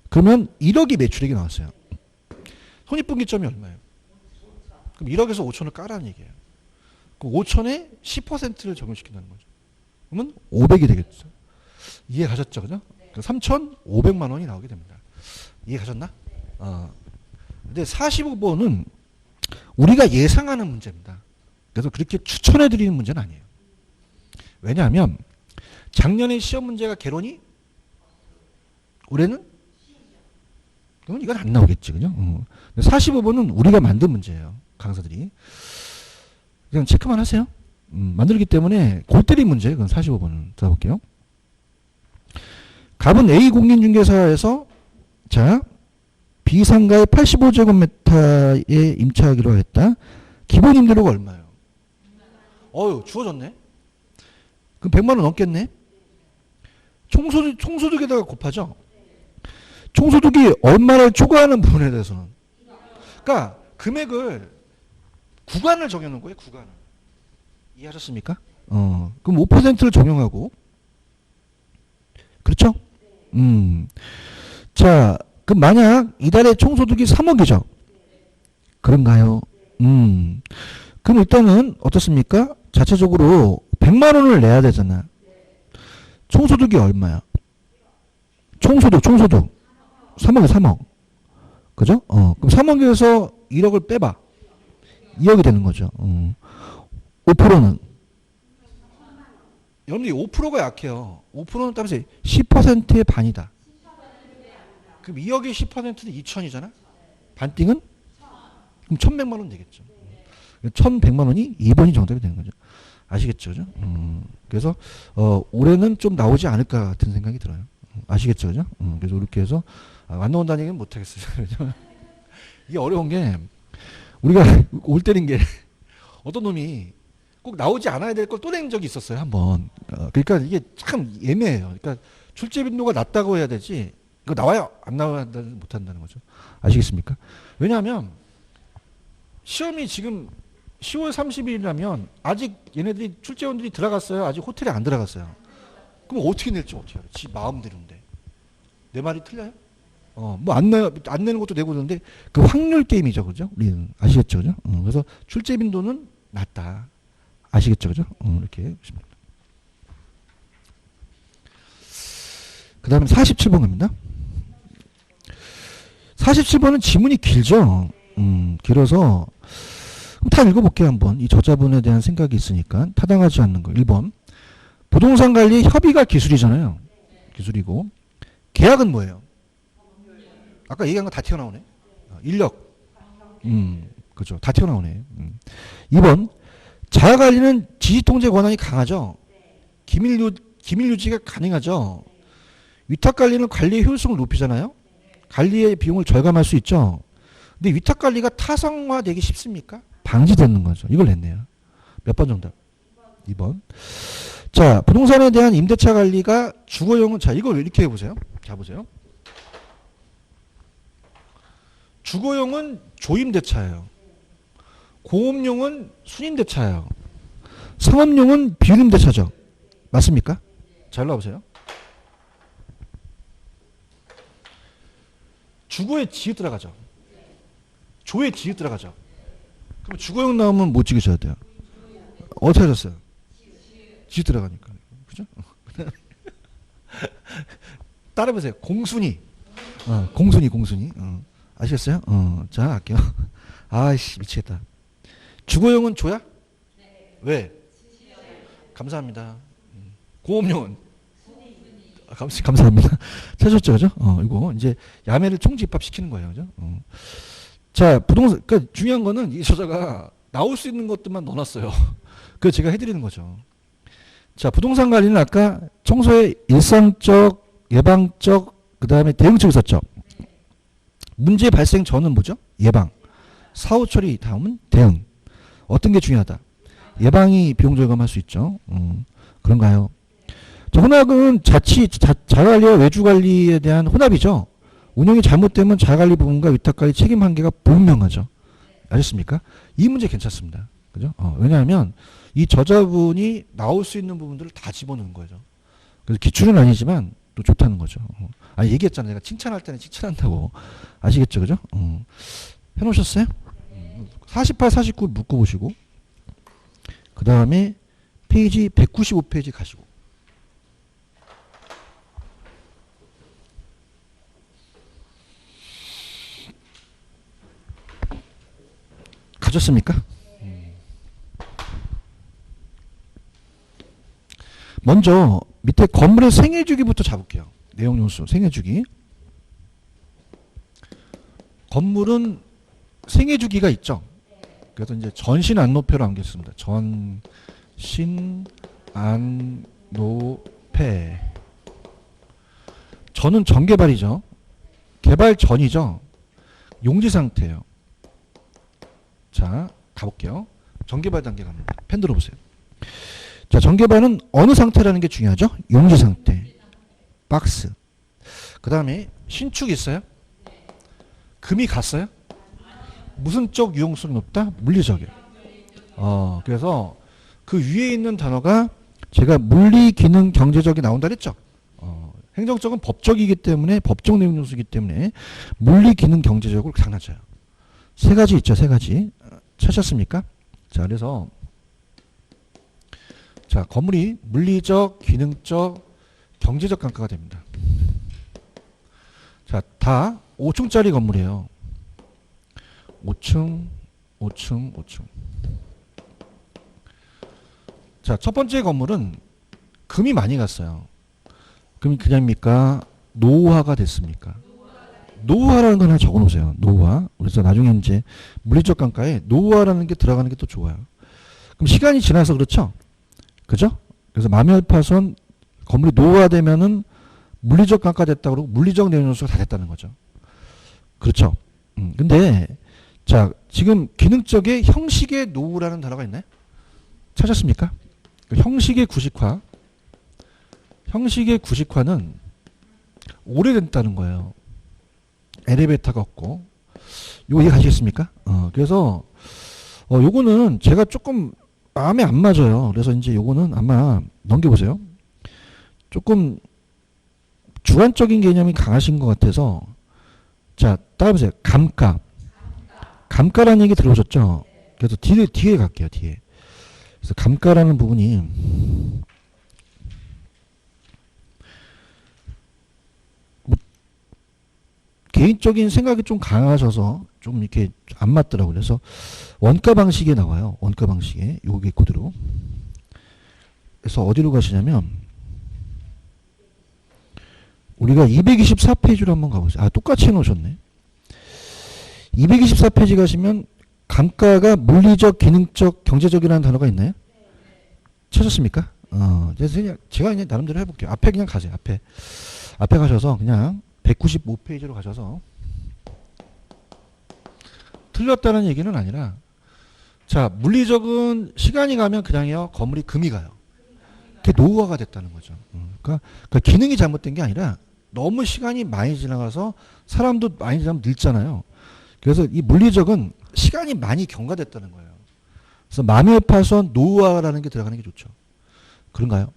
Speaker 1: 그러면 1억이 매출액이 나왔어요. 손익분기점이 얼마예요? 그럼 1억에서 5천을 까라는 얘기예요. 그 5천에 10%를 적용시킨다는 거죠. 그러면 500이 되겠죠. 이해 가셨죠? 그죠? 3,500만 원이 나오게 됩니다. 이해 가셨나? 근데 45번은 우리가 예상하는 문제입니다. 그래서 그렇게 추천해 드리는 문제는 아니에요. 왜냐하면 작년에 시험 문제가 개론이 올해는 그러면 이건 안 나오겠지. 그죠? 45번은 우리가 만든 문제예요. 강사들이. 그냥 체크만 하세요. 만들기 때문에 골 때린 문제예요. 그건 45번은. 들어볼게요. 갑은 A 공인중개사에서 자 B상가의 85제곱미터에 임차하기로 했다. 기본 임대료가 얼마예요? 주어졌네. 그럼 100만 원 넘겠네. 총소득에다가 곱하죠. 총소득이 얼마를 초과하는 부분에 대해서는. 그러니까 금액을 구간을 정해놓은 거예요. 구간을. 이해하셨습니까? 그럼 5%를 적용하고, 그렇죠? 자, 그럼 만약 이달의 총소득이 3억이죠? 그런가요? 그럼 일단은 어떻습니까? 자체적으로 100만 원을 내야 되잖아. 총소득이 얼마야? 총소득. 3억이 3억. 그죠? 그럼 3억에서 1억을 빼봐. 2억이 되는 거죠. 5%는? 여러분들이 5%가 약해요. 5%는 따라서 10%의 반이다. 그럼 2억의 10%는 2천이잖아? 반띵은? 그럼 1100만 원 되겠죠. 1100만 원이 2번이 정답이 되는 거죠. 아시겠죠? 그죠? 그래서, 올해는 좀 나오지 않을까 같은 생각이 들어요. 아시겠죠? 그죠? 그래서 이렇게 해서, 안 나온다는 얘기는 못하겠어요. 그죠? 이게 어려운 게, 우리가 올 때린 게, 어떤 놈이 꼭 나오지 않아야 될 걸 또 낸 적이 있었어요, 한번. 그러니까 이게 참 애매해요. 그러니까 출제 빈도가 낮다고 해야 되지, 이거 나와야 안 나와야 못한다는 거죠. 아시겠습니까? 왜냐하면, 시험이 지금 10월 30일이라면 아직 얘네들이 출제원들이 들어갔어요. 아직 호텔에 안 들어갔어요. 그럼 어떻게 낼지 어떻게 알아요? 지 마음대로인데. 내 말이 틀려요? 뭐 안 내는 것도 내고 그러는데 그 확률 게임이죠. 그죠? 우리는 아시겠죠? 그죠? 그래서 출제 빈도는 낮다. 아시겠죠? 그죠? 이렇게 보시면 됩니다. 그 다음에 47번 갑니다. 47번은 지문이 길죠? 길어서 다 읽어볼게요, 한번. 이 저자분에 대한 생각이 있으니까. 타당하지 않는 거. 1번. 부동산 관리 협의가 기술이잖아요. 기술이고. 계약은 뭐예요? 아까 얘기한 거 다 튀어나오네. 인력. 그죠. 다 튀어나오네. 2번. 자가 관리는 지시 통제 권한이 강하죠. 기밀 유지가 가능하죠. 위탁 관리는 관리의 효율성을 높이잖아요. 관리의 비용을 절감할 수 있죠. 근데 위탁 관리가 타성화되기 쉽습니까? 방지되는 거죠. 이걸 냈네요. 몇 번 정답? 2번. 자, 부동산에 대한 임대차 관리가 주거용은, 자, 이걸 이렇게 해보세요. 자, 보세요. 주거용은 조임대차예요. 공업용은 순임대차예요. 상업용은 비임대차죠. 맞습니까? 잘 나와보세요. 주거에 지읒 들어가죠. 조에 지읒 들어가죠. 그럼 주거용 나오면 뭐 찍으셔야 돼요? 어떻게 하셨어요? 지읒 들어가니까. 그죠? 따라해보세요. 공순이. 공순이. 아시겠어요? 자, 할게요. 아이씨, 미치겠다. 주거용은 조야? 왜? 감사합니다. 공업용은? 감사합니다. 찾으셨죠, 그죠? 이거 이제 야매를 총집합 시키는 거예요, 그죠? 자, 부동산, 그러니까 중요한 거는 이 저자가 나올 수 있는 것들만 넣어놨어요. 그래서 제가 해드리는 거죠. 자, 부동산 관리는 아까 청소의 일상적, 예방적, 그 다음에 대응적 있었죠. 문제 발생 전은 뭐죠? 예방. 사후 처리 다음은 대응. 어떤 게 중요하다? 예방이 비용 절감할 수 있죠. 그런가요? 자, 혼합은 자가관리와 외주관리에 대한 혼합이죠. 운영이 잘못되면 자가관리 부분과 위탁관리 책임 한계가 분명하죠. 아셨습니까? 이 문제 괜찮습니다. 그죠? 왜냐하면 이 저자분이 나올 수 있는 부분들을 다 집어넣은 거죠. 그래서 기출은 아니지만 또 좋다는 거죠. 아니, 얘기했잖아요. 내가 칭찬할 때는 칭찬한다고. 아시겠죠? 그죠? 해놓으셨어요? 48, 49 묶어보시고. 그 다음에 페이지 195페이지 가시고. 가졌습니까? 먼저 밑에 건물의 생애주기부터 잡을게요. 내용 요소 생애주기. 건물은 생애주기가 있죠. 그래서 이제 전신안노패로 안겼습니다. 전신안노패. 전은 전개발이죠. 개발 전이죠. 용지 상태예요. 자, 가볼게요. 전개발 단계 갑니다. 펜 들어보세요. 자, 전개발은 어느 상태라는 게 중요하죠? 용지 상태. 박스. 그 다음에 신축 있어요? 금이 갔어요? 무슨 쪽 유용성이 높다? 물리적이에요. 그래서 그 위에 있는 단어가 제가 물리, 기능, 경제적이 나온다 그랬죠. 행정적은 법적이기 때문에 법적 내용 요소이기 때문에 물리, 기능, 경제적으로 장난쳐요. 세 가지 있죠. 세 가지. 찾았습니까? 자, 그래서 자, 건물이 물리적, 기능적, 경제적 감가가 됩니다. 자, 다 5층짜리 건물이에요. 5층, 5층, 5층. 자, 첫 번째 건물은 금이 많이 갔어요. 금이 그냥입니까? 노후화가 됐습니까? 노후화라는 거 하나 적어 놓으세요. 노후화. 그래서 나중에 이제 물리적 감가에 노후화라는 게 들어가는 게 또 좋아요. 그럼 시간이 지나서 그렇죠? 그죠? 그래서 마멸파손 건물이 노후화되면은 물리적 감가 됐다 그러고 물리적 내용 요소가 다 됐다는 거죠. 그렇죠? 근데 자, 지금 기능적에 형식의 노후라는 단어가 있나요? 찾았습니까? 형식의 구식화. 형식의 구식화는 오래됐다는 거예요. 엘리베이터가 없고. 이거 이해가시겠습니까? 그래서 요거는 제가 조금 마음에 안 맞아요. 그래서 이제 요거는 아마 넘겨보세요. 조금 주관적인 개념이 강하신 것 같아서 자, 따라해보세요. 감가. 감가라는 얘기 들어보셨죠? 그래서 뒤에 갈게요. 뒤에. 그래서 감가라는 부분이 뭐 개인적인 생각이 좀 강하셔서 좀 이렇게 안 맞더라고요. 그래서 원가 방식에 나와요. 원가 방식에. 요게 그대로. 그래서 어디로 가시냐면 우리가 224페이지로 한번 가보세요. 아, 똑같이 해놓으셨네. 224페이지 가시면 감가가 물리적, 기능적, 경제적이라는 단어가 있나요? 찾았습니까? 그래서 제가 그냥 나름대로 해볼게요. 앞에 그냥 가세요. 앞에 가셔서 그냥 195페이지로 가셔서 틀렸다는 얘기는 아니라 자, 물리적은 시간이 가면 그냥요 건물이 금이 가요. 그게 노후화가 됐다는 거죠. 그러니까 기능이 잘못된 게 아니라 너무 시간이 많이 지나가서 사람도 많이 지나면 늙잖아요. 그래서 이 물리적은 시간이 많이 경과됐다는 거예요. 그래서 마멸파손 노후화라는 게 들어가는 게 좋죠. 그런가요?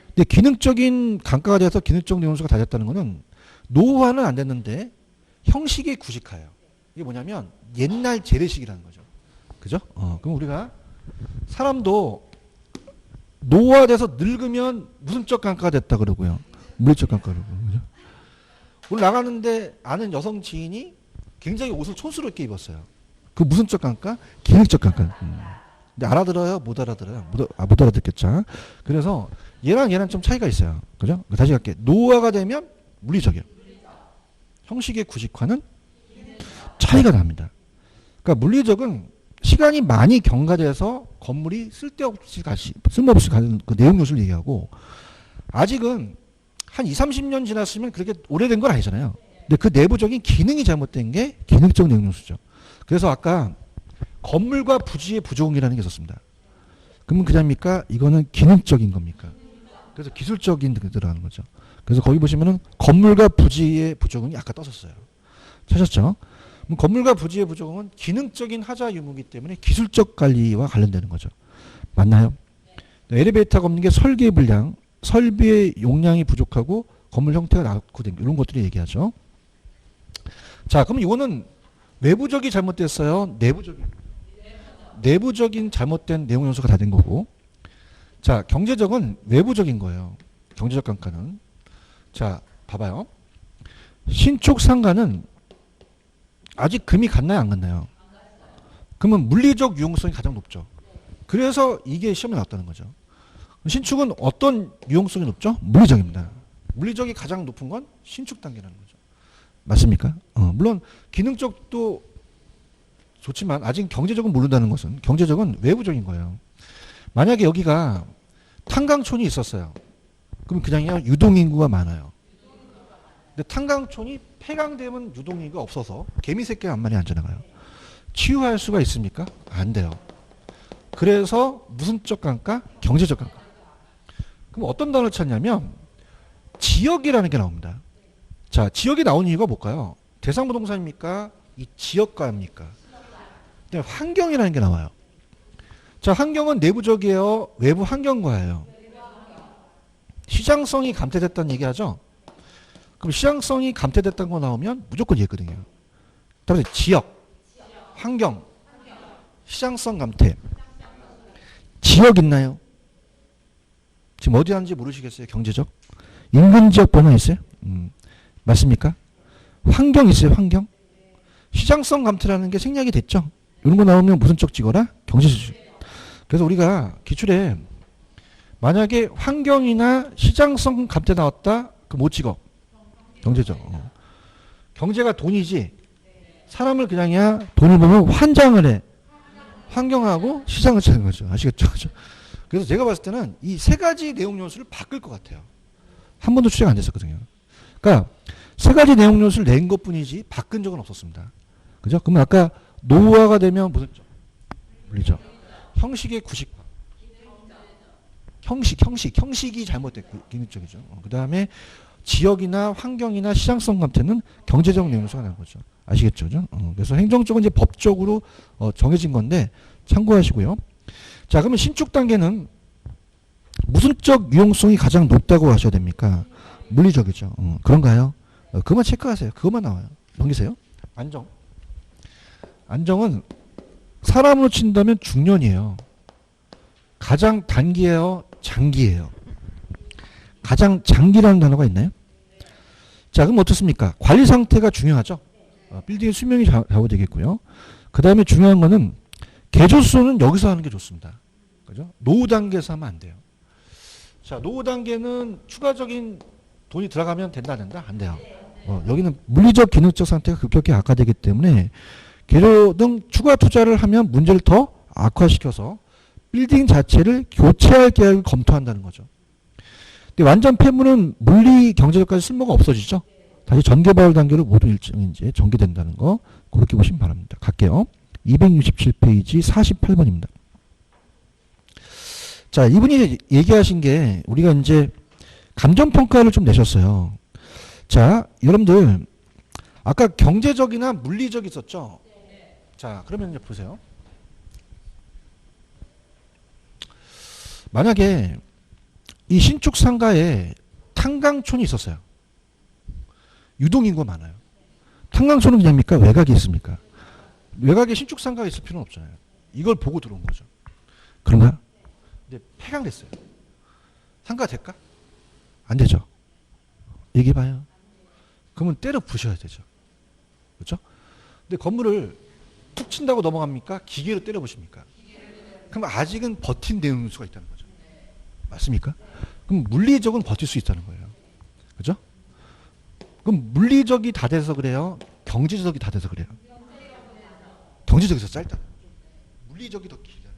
Speaker 1: 근데 기능적인 감가가 돼서 기능적 내용수가 다 됐다는 거는 노후화는 안 됐는데 형식의 구식화예요. 이게 뭐냐면 옛날 재래식이라는 거죠. 그죠? 그럼 우리가 사람도 노화돼서 늙으면 무슨적 감가가 됐다 그러고요. 물리적 감가라고. 그죠? 오늘 나가는데 아는 여성 지인이 굉장히 옷을 촌스럽게 입었어요. 그 무슨적 감가? 기능적 감가. 근데 알아들어요? 못 알아들어요? 못 알아듣겠죠. 그래서 얘랑 좀 차이가 있어요. 그죠? 다시 갈게요. 노화가 되면 물리적이에요. 형식의 구식화는 차이가 납니다. 그러니까 물리적은 시간이 많이 경과돼서 건물이 쓸모없이 가는 그 내용 요소를 얘기하고 아직은 한 30년 지났으면 그렇게 오래된 건 아니잖아요. 근데 그 내부적인 기능이 잘못된 게 기능적 내용 요소죠. 그래서 아까 건물과 부지의 부족이라는 게 있었습니다. 그러면 그냥입니까? 이거는 기능적인 겁니까? 그래서 기술적인 게 들어가는 거죠. 그래서 거기 보시면은 건물과 부지의 부족은 아까 떴었어요. 찾았죠? 그럼 건물과 부지의 부족은 기능적인 하자 유무이기 때문에 기술적 관리와 관련되는 거죠. 맞나요? 엘리베이터가 없는 게 설계 불량, 설비의 용량이 부족하고 건물 형태가 낙후된 이런 것들을 얘기하죠. 자, 그럼 이거는 외부적이 잘못됐어요? 내부적인 잘못된 내용 요소가 다 된 거고. 자, 경제적은 외부적인 거예요. 경제적 감가는. 자, 봐봐요. 신축 상가는 아직 금이 갔나요, 안 갔나요? 그러면 물리적 유용성이 가장 높죠. 그래서 이게 시험에 나왔다는 거죠. 신축은 어떤 유용성이 높죠? 물리적입니다. 물리적이 가장 높은 건 신축 단계라는 거죠. 맞습니까? 물론 기능적도 좋지만 아직 경제적은 모른다는 것은 경제적은 외부적인 거예요. 만약에 여기가 탄광촌이 있었어요. 그럼 그냥요 유동인구가 많아요. 근데 탄광촌이 폐광되면 유동인구가 없어서 개미 새끼가 한 마리 안 지나가요. 치유할 수가 있습니까? 안 돼요. 그래서 무슨적 감가? 경제적 감가. 그럼 어떤 단어를 찾냐면 지역이라는 게 나옵니다. 자, 지역이 나온 이유가 뭘까요? 대상부동산입니까? 이 지역가입니까? 환경이라는 게 나와요. 자, 환경은 내부적이에요? 외부 환경과예요? 시장성이 감퇴됐다는 얘기하죠? 그럼 시장성이 감퇴됐다는 거 나오면 무조건 얘거든요. 다음에 지역, 환경, 시장성 감퇴. 지역 있나요? 지금 어디 하는지 모르시겠어요? 경제적? 인근 지역 번호 있어요? 맞습니까? 환경 있어요? 환경? 시장성 감퇴라는 게 생략이 됐죠? 이런 거 나오면 무슨 쪽 찍어라? 경제적. 그래서 우리가 기출에 만약에 환경이나 시장성 감퇴 나왔다? 그럼 못 찍어. 경제적. 경제가 돈이지. 사람을 그냥이야 돈을 보면 환장을 해. 환경하고 시장을 찾는 거죠. 아시겠죠? 그래서 제가 봤을 때는 이 세 가지 내용 요소를 바꿀 것 같아요. 한 번도 추정 안 됐었거든요. 그러니까 세 가지 내용 요소를 낸 것뿐이지 바꾼 적은 없었습니다. 그죠? 그러면 아까 노후화가 되면 무슨 물리죠? 형식의 구식. 형식이 잘못됐고 기능적이죠. 그 다음에 지역이나 환경이나 시장성 감퇴는 경제적 내용 요소가 나는 거죠. 아시겠죠? 그래서 행정적은 이제 법적으로 정해진 건데 참고하시고요. 자, 그러면 신축 단계는 무슨적 유용성이 가장 높다고 하셔야 됩니까? 물리적이죠. 그런가요? 그것만 체크하세요. 그것만 나와요. 넘기세요. 안정은 사람으로 친다면 중년이에요. 가장 단기예요? 장기예요? 가장 장기라는 단어가 있나요? 자, 그럼 어떻습니까? 관리 상태가 중요하죠. 빌딩의 수명이 좌우되겠고요. 그 다음에 중요한 거는 개조수는 여기서 하는 게 좋습니다. 그죠? 노후 단계에서 하면 안 돼요. 자, 노후 단계는 추가적인 돈이 들어가면 된다, 안 돼요. 여기는 물리적, 기능적 상태가 급격히 악화되기 때문에 개조 등 추가 투자를 하면 문제를 더 악화시켜서 빌딩 자체를 교체할 계획을 검토한다는 거죠. 근데 완전 폐물은 물리, 경제적까지 쓸모가 없어지죠. 다시 전개발 단계로 모두 일정이 이제 전개된다는 거 그렇게 보시면 바랍니다. 갈게요. 267페이지 48번입니다. 자, 이분이 얘기하신 게 우리가 이제 감정평가를 좀 내셨어요. 자, 여러분들 아까 경제적이나 물리적 있었죠? 자, 그러면 이제 보세요. 만약에 이 신축 상가에 탄광촌이 있었어요. 유동인구가 많아요. 탄광촌은 그냥입니까? 외곽에 있습니까? 외곽에 신축 상가가 있을 필요는 없잖아요. 이걸 보고 들어온 거죠. 그런가? 근데 폐강됐어요. 상가 될까? 안 되죠. 얘기해봐요. 그러면 때려 부셔야 되죠. 그렇죠? 근데 건물을 툭 친다고 넘어갑니까? 기계로 때려 부십니까? 그럼 아직은 버틴 내용 요소가 있다는 거죠. 맞습니까? 그럼 물리적은 버틸 수 있다는 거예요. 그죠? 그럼 물리적이 다 돼서 그래요? 경제적이 다 돼서 그래요? 경제적에서 짧다. 물리적이 더 길다.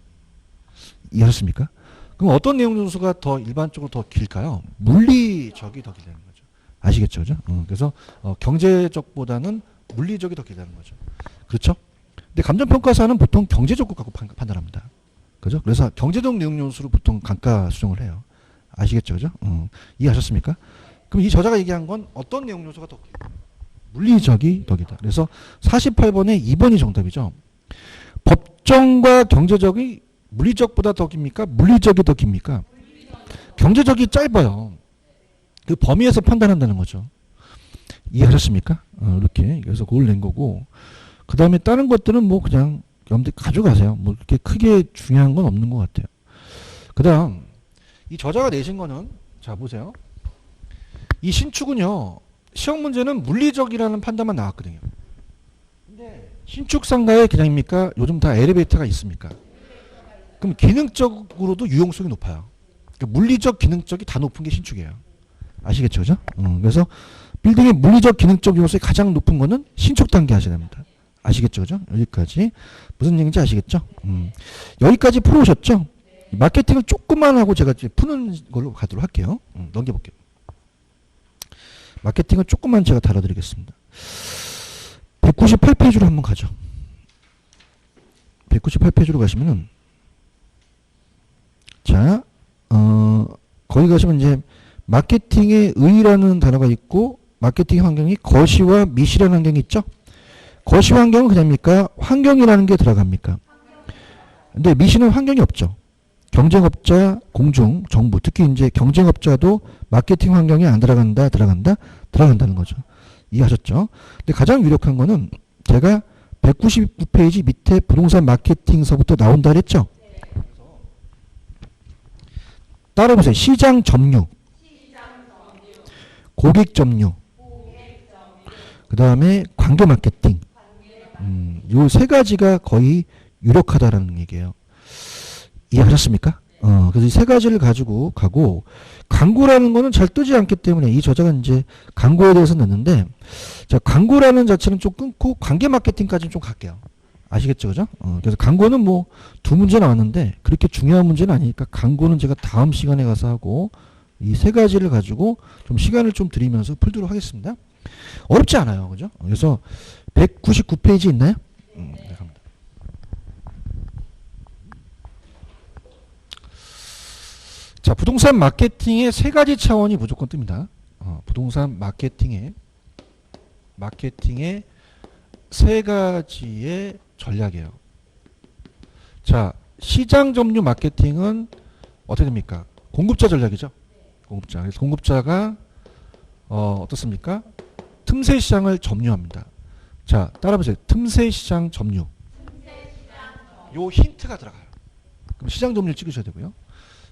Speaker 1: 이해하셨습니까? 그럼 어떤 내용 요소가 더 일반적으로 더 길까요? 물리적이 더 길다는 거죠. 아시겠죠? 그죠? 그래서 경제적보다는 물리적이 더 길다는 거죠. 그렇죠? 근데 감정평가사는 보통 경제적으로 갖고 판단합니다. 그죠? 그래서 경제적 내용 요소로 보통 감가 수정을 해요. 아시겠죠? 그죠? 이해하셨습니까? 그럼 이 저자가 얘기한 건 어떤 내용 요소가 더 길까? 물리적이 더 길다. 그래서 48번에 2번이 정답이죠. 법정과 경제적이 물리적보다 더 깁니까? 물리적이 더 깁니까? 경제적이 짧아요. 그 범위에서 판단한다는 거죠. 이해하셨습니까? 이렇게. 그래서 그걸 낸 거고. 그 다음에 다른 것들은 뭐 그냥 여러분들 가져가세요. 뭐 그렇게 크게 중요한 건 없는 것 같아요. 그 다음, 이 저자가 내신 거는, 자, 보세요. 이 신축은요, 시험 문제는 물리적이라는 판단만 나왔거든요. 근데 신축 상가에 그냥입니까? 요즘 다 엘리베이터가 있습니까? 그럼 기능적으로도 유용성이 높아요. 그러니까 물리적, 기능적이 다 높은 게 신축이에요. 아시겠죠? 그죠? 그래서 빌딩의 물리적, 기능적 요소가 가장 높은 거는 신축 단계 하셔야 됩니다. 아시겠죠? 그죠? 여기까지. 무슨 얘기인지 아시겠죠? 여기까지 풀어오셨죠? 마케팅을 조금만 하고 제가 이제 푸는 걸로 가도록 할게요. 넘겨볼게요. 마케팅을 조금만 제가 달아드리겠습니다. 198페이지로 한번 가죠. 198페이지로 가시면은, 자, 거기 가시면 이제 마케팅의 의라는 단어가 있고, 마케팅 환경이 거시와 미시라는 환경이 있죠? 거시 환경은 그냥입니까? 환경이라는 게 들어갑니까? 근데 미시는 환경이 없죠. 경쟁업자, 공중, 정부, 특히 이제 경쟁업자도 마케팅 환경에 안 들어간다, 들어간다는 거죠. 이해하셨죠? 근데 가장 유력한 거는 제가 199페이지 밑에 부동산 마케팅서부터 나온다 그랬죠? 따라보세요. 시장 점유, 고객 점유, 그 다음에 관계 마케팅. 요 세 가지가 거의 유력하다라는 얘기예요. 이해하셨습니까? 그래서 이 세 가지를 가지고 가고, 광고라는 거는 잘 뜨지 않기 때문에 이 저자가 이제 광고에 대해서 냈는데, 자, 광고라는 자체는 좀 끊고 관계 마케팅까지는 좀 갈게요. 아시겠죠? 그죠? 그래서 광고는 뭐 두 문제 나왔는데 그렇게 중요한 문제는 아니니까 광고는 제가 다음 시간에 가서 하고 이 세 가지를 가지고 좀 시간을 좀 드리면서 풀도록 하겠습니다. 어렵지 않아요. 그죠? 그래서 199페이지 있나요? 네, 갑니다. 자, 부동산 마케팅의 세 가지 차원이 무조건 뜹니다. 부동산 마케팅의 세 가지의 전략이에요. 자, 시장 점유 마케팅은 어떻게 됩니까? 공급자 전략이죠. 공급자. 그래서 공급자가 어떻습니까? 틈새 시장을 점유합니다. 자, 따라보세요. 틈새 시장 점유. 요 힌트가 들어가요. 그럼 시장 점유를 찍으셔야 되고요.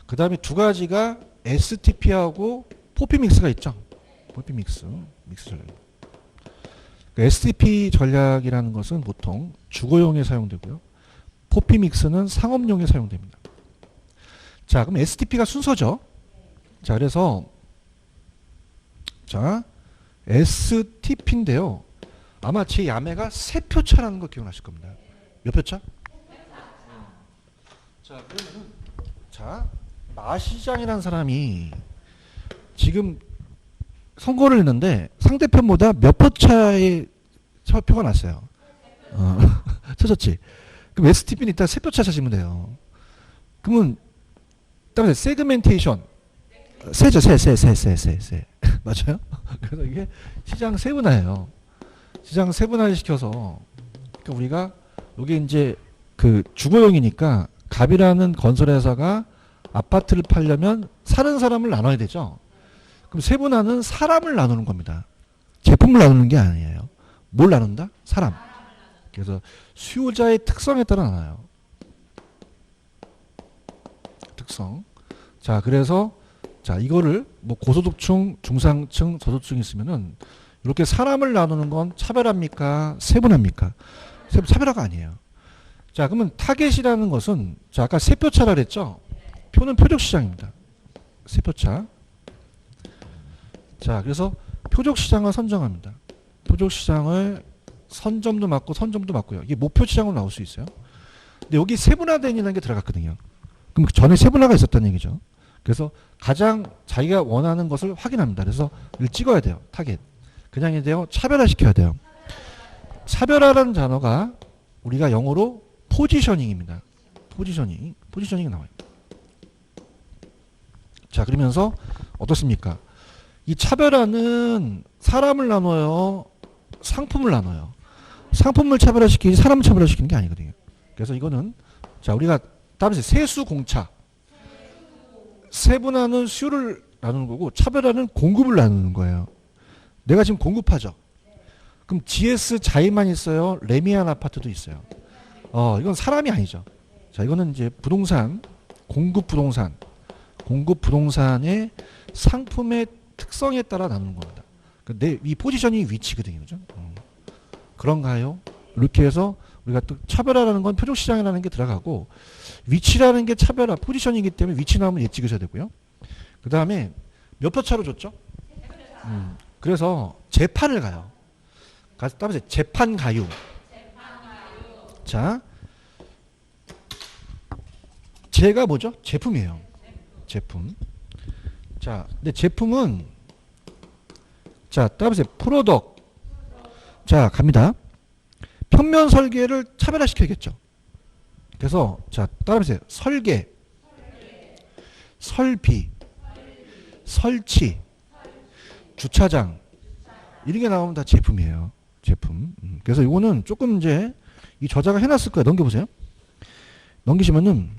Speaker 1: 그 다음에 두 가지가 STP하고 포피 믹스가 있죠. 포피 믹스 전략. STP 전략이라는 것은 보통 주거용에 사용되고요. 포피 믹스는 상업용에 사용됩니다. 자, 그럼 STP가 순서죠. 자, 그래서 자, STP인데요. 아마 제 야매가 세 표차라는 거 기억나실 겁니다. 몇 표차? 자, 그러면은 자, 마시장이라는 사람이 지금 선거를 했는데 상대편보다 몇 표차의 표가 났어요. 쳐졌지. 그럼 STP는 일단 세 표차 찾으면 돼요. 그러면 따라서 세그멘테이션 세죠. 세. 맞아요? 그래서 이게 시장 세분화예요. 시장 세분화를 시켜서 그러니까 우리가 이게 이제 그 주거용이니까 갑이라는 건설회사가 아파트를 팔려면 사는 사람을 나눠야 되죠. 그럼 세분화는 사람을 나누는 겁니다. 제품을 나누는 게 아니에요. 뭘 나눈다? 사람. 그래서 수요자의 특성에 따라 나눠요. 특성. 자, 그래서 자, 이거를 뭐 고소득층, 중상층, 저소득층 있으면은 이렇게 사람을 나누는 건 차별합니까? 세분화입니까? 차별화가 아니에요. 자, 그러면 타겟이라는 것은 자, 아까 세 표차라 그랬죠? 표는 표적 시장입니다. 세 표차. 자, 그래서 표적 시장을 선정합니다. 표적 시장을 선점도 맞고 선점도 맞고요. 이게 목표 시장으로 나올 수 있어요. 근데 여기 세분화된이라는 게 들어갔거든요. 그럼 전에 세분화가 있었다는 얘기죠. 그래서 가장 자기가 원하는 것을 확인합니다. 그래서 이걸 찍어야 돼요. 타겟. 그냥이 돼요. 차별화시켜야 돼요. 차별화라는 단어가 우리가 영어로 포지셔닝입니다. 포지셔닝이 나와요. 자, 그러면서 어떻습니까? 이 차별화는 사람을 나눠요. 상품을 나눠요. 상품을 차별화시키지 사람을 차별화시키는 게 아니거든요. 그래서 이거는 자, 우리가 따라서 세수공차. 세분화는 수요를 나누는 거고 차별화는 공급을 나누는 거예요. 내가 지금 공급하죠. 그럼 GS 자이만 있어요. 레미안 아파트도 있어요. 이건 사람이 아니죠. 자, 이거는 이제 부동산, 공급 부동산의 상품의 특성에 따라 나누는 겁니다. 이 포지션이 위치거든요. 그죠? 그런가요? 이렇게 해서 우리가 또 차별화라는 건 표적시장이라는 게 들어가고 위치라는 게 차별화, 포지션이기 때문에 위치 나오면 얘 찍으셔야 되고요. 그 다음에 몇 표차로 줬죠? 그래서 재판을 가요. 따라서 재판 가유. 자, 제가 뭐죠? 제품이에요. 제품. 자, 근데 제품은 자, 따라서 프로덕. 자, 갑니다. 평면 설계를 차별화시켜야겠죠. 그래서 자, 따라해보세요. 설계, 설비, 설치, 주차장 이런 게 나오면 다 제품이에요. 제품. 그래서 이거는 조금 이제 이 저자가 해놨을 거예요. 넘겨보세요. 넘기시면은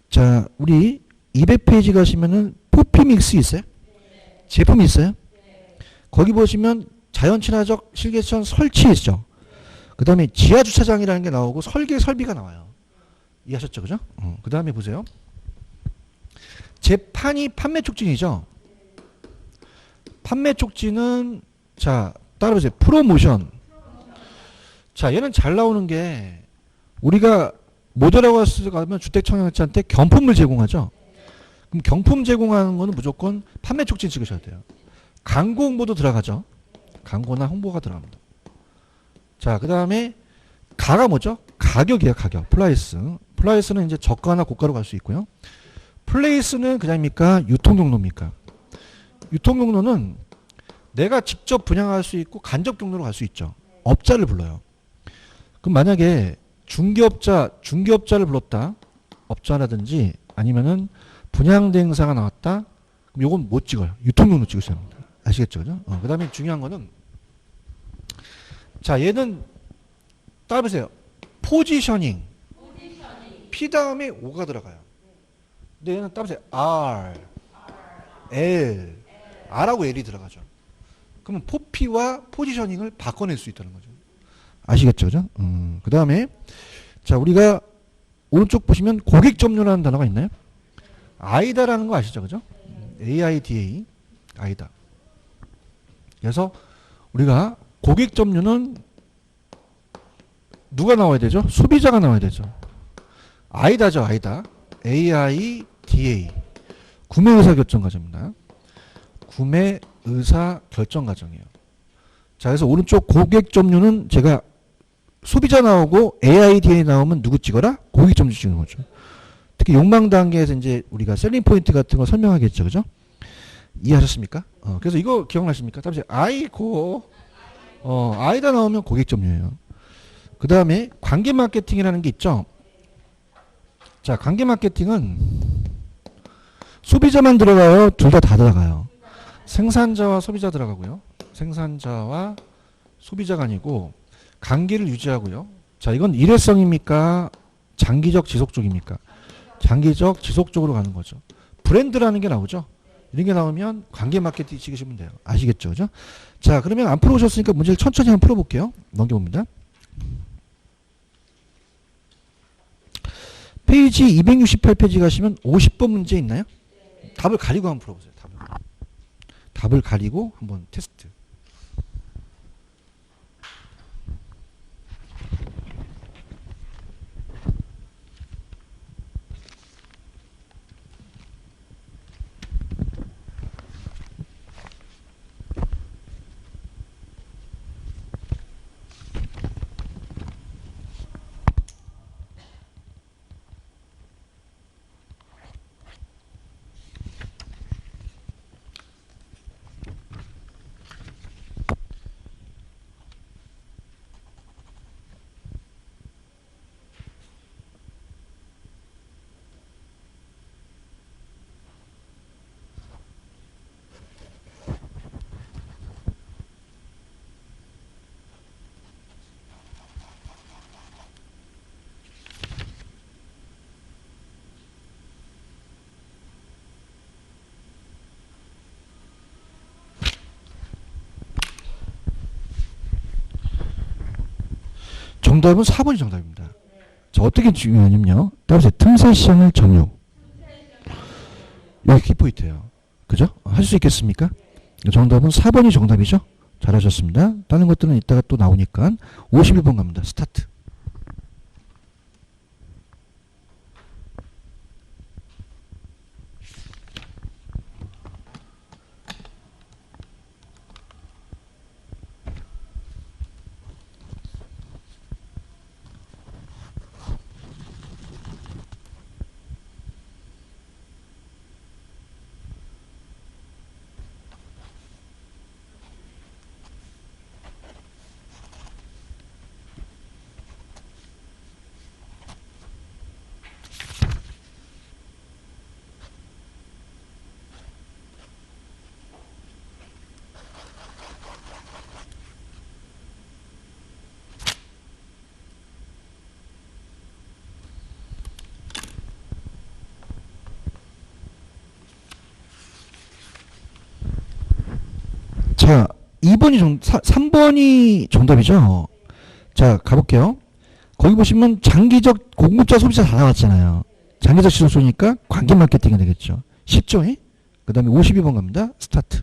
Speaker 1: 자 우리 200페이지 가시면은 포피믹스 있어요? 제품이 있어요? 거기 보시면 자연친화적 실개천 설치 있죠. 그 다음에 지하주차장이라는 게 나오고 설계 설비가 나와요. 이해하셨죠? 그죠? 그 다음에 보세요. 재판이 판매 촉진이죠. 판매 촉진은 자 따라보세요. 프로모션. 자 얘는 잘 나오는 게 우리가 모델하고 가면 주택청약자한테 경품을 제공하죠. 그럼 경품 제공하는 거는 무조건 판매 촉진 찍으셔야 돼요. 광고 홍보도 들어가죠. 광고나 홍보가 들어갑니다. 자, 그 다음에 가가 뭐죠? 가격이에요, 가격. 플라이스. 플라이스는 이제 저가나 고가로 갈 수 있고요. 플레이스는 그냥입니까? 유통 경로입니까? 유통 경로는 내가 직접 분양할 수 있고 간접 경로로 갈 수 있죠. 업자를 불러요. 그럼 만약에 중개업자를 불렀다. 업자라든지 아니면은 분양대행사가 나왔다. 그럼 요건 못 찍어요. 유통 경로 찍으셔야 합니다. 아시겠죠? 그죠? 그 다음에 중요한 거는 자 얘는 따라보세요. 포지셔닝. P 다음에 O가 들어가요. 근데 얘는 따라보세요. R, L, R하고 L이 들어가죠. 그러면 포피와 포지셔닝을 바꿔낼 수 있다는 거죠. 아시겠죠? 그죠? 그 다음에 자 우리가 오른쪽 보시면 고객 점유라는 단어가 있나요? 아이다라는 거 아시죠? 그죠? AIDA. 아이다. 그래서 우리가 고객 점유는 누가 나와야 되죠? 소비자가 나와야 되죠. 아이다죠, 아이다. AIDA. 구매의사결정과정입니다. 구매의사결정과정이에요. 자, 그래서 오른쪽 고객 점유는 제가 소비자 나오고 AIDA 나오면 누구 찍어라? 고객 점유 찍는 거죠. 특히 욕망 단계에서 이제 우리가 셀링 포인트 같은 거 설명하겠죠, 그죠? 이해하셨습니까? 그래서 이거 기억나십니까? 다음 아이고, 아이다 나오면 고객 점유예요. 그 다음에 관계 마케팅이라는 게 있죠. 자, 관계 마케팅은 소비자만 들어가요? 둘 다 들어가요. 생산자와 소비자 들어가고요. 생산자와 소비자가 아니고 관계를 유지하고요. 자, 이건 일회성입니까? 장기적 지속적입니까? 장기적 지속적으로 가는 거죠. 브랜드라는 게 나오죠. 이런 게 나오면 관계 마케팅 찍으시면 돼요. 아시겠죠? 그죠? 자, 그러면 안 풀어오셨으니까 문제를 천천히 한번 풀어볼게요. 넘겨봅니다. 페이지 268페이지 가시면 50번 문제 있나요? 답을 가리고 한번 풀어보세요. 답을 가리고 한번 테스트. 정답은 4번이 정답입니다. 자, 어떻게 중요하냐면요. 따라서 틈새 시장을 점유. 여기 키포인트예요. 그죠? 할 수 있겠습니까? 정답은 4번이 정답이죠? 잘하셨습니다. 다른 것들은 이따가 또 나오니까 51번 갑니다. 스타트. 자, 3번이 정답이죠. 자, 가볼게요. 거기 보시면 장기적 공급자 소비자 다 나왔잖아요. 장기적 시장 쏘니까 관계 마케팅이 되겠죠. 쉽죠? 그 다음에 52번 갑니다. 스타트.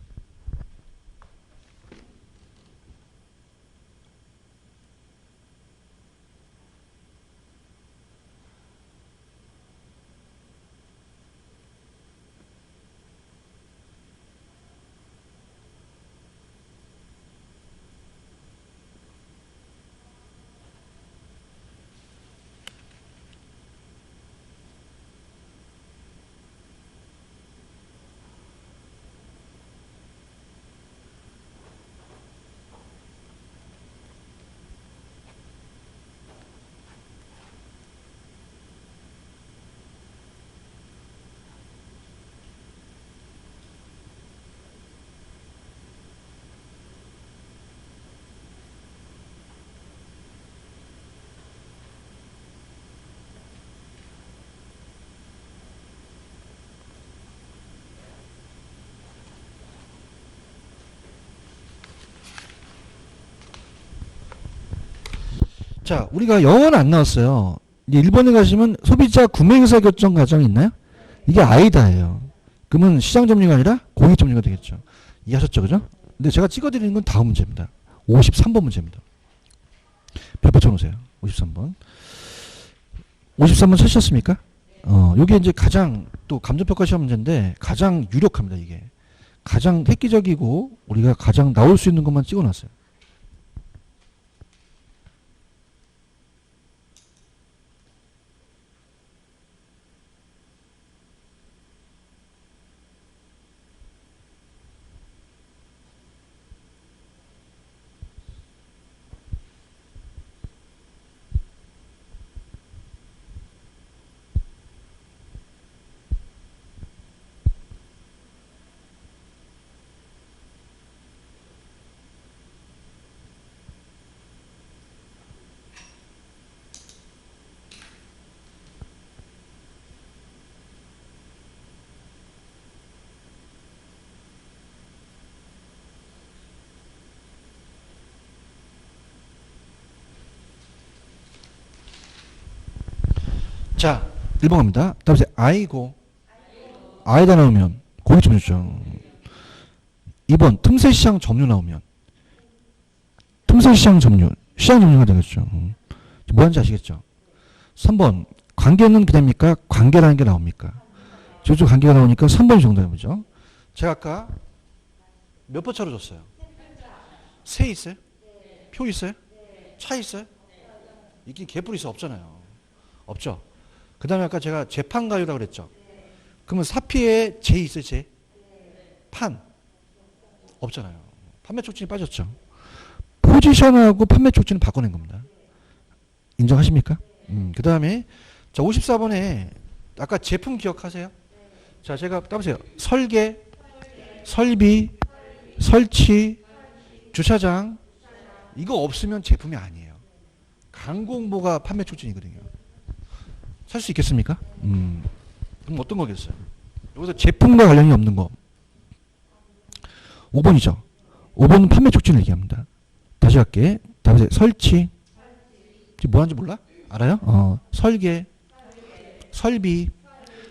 Speaker 1: 자, 우리가 영어는 안 나왔어요. 이제 1번에 가시면 소비자 구매의사 결정 과정이 있나요? 이게 아이다예요. 그러면 시장 점유가 아니라 공익 점유가 되겠죠. 이해하셨죠? 그죠? 근데 제가 찍어드리는 건 다음 문제입니다. 53번 문제입니다. 몇 번 쳐놓으세요. 53번. 53번 찾으셨습니까? 요게 이제 가장 또 감정평가 시험 문제인데 가장 유력합니다, 이게. 가장 획기적이고 우리가 가장 나올 수 있는 것만 찍어놨어요. 자, 1번 갑니다. 다음 세 아이고. 아이다 나오면 고기 점유죠. 2번 틈새시장 점유 나오면 틈새시장 점유. 시장 점유가 되겠죠. 뭐 하는지 아시겠죠? 3번 관계는 기대입니까? 관계라는 게 나옵니까? 저쪽 관계가 나오니까 3번이 정답이죠. 제가 아까 몇 번 차로 줬어요? 세 있어요? 표 있어요? 차 있어요? 있긴 개뿔 있어 없잖아요. 없죠? 그 다음에 아까 제가 재판가유라고 그랬죠. 그러면 사피에 재 있어요, 재? 판? 없잖아요. 판매 촉진이 빠졌죠. 포지션하고 판매 촉진을 바꿔낸 겁니다. 인정하십니까? 그 다음에 자 54번에 아까 제품 기억하세요? 자 제가 따보세요. 설계, 설비, 설치, 주차장 이거 없으면 제품이 아니에요. 광고 홍보가 판매 촉진이거든요. 살 수 있겠습니까? 그럼 어떤 거겠어요? 여기서 제품과 관련이 없는 거. 5번이죠. 5번은 판매 촉진을 얘기합니다. 다시 할게. 다시 설치. 지금 뭐 하는지 몰라? 알아요? 설계, 설비,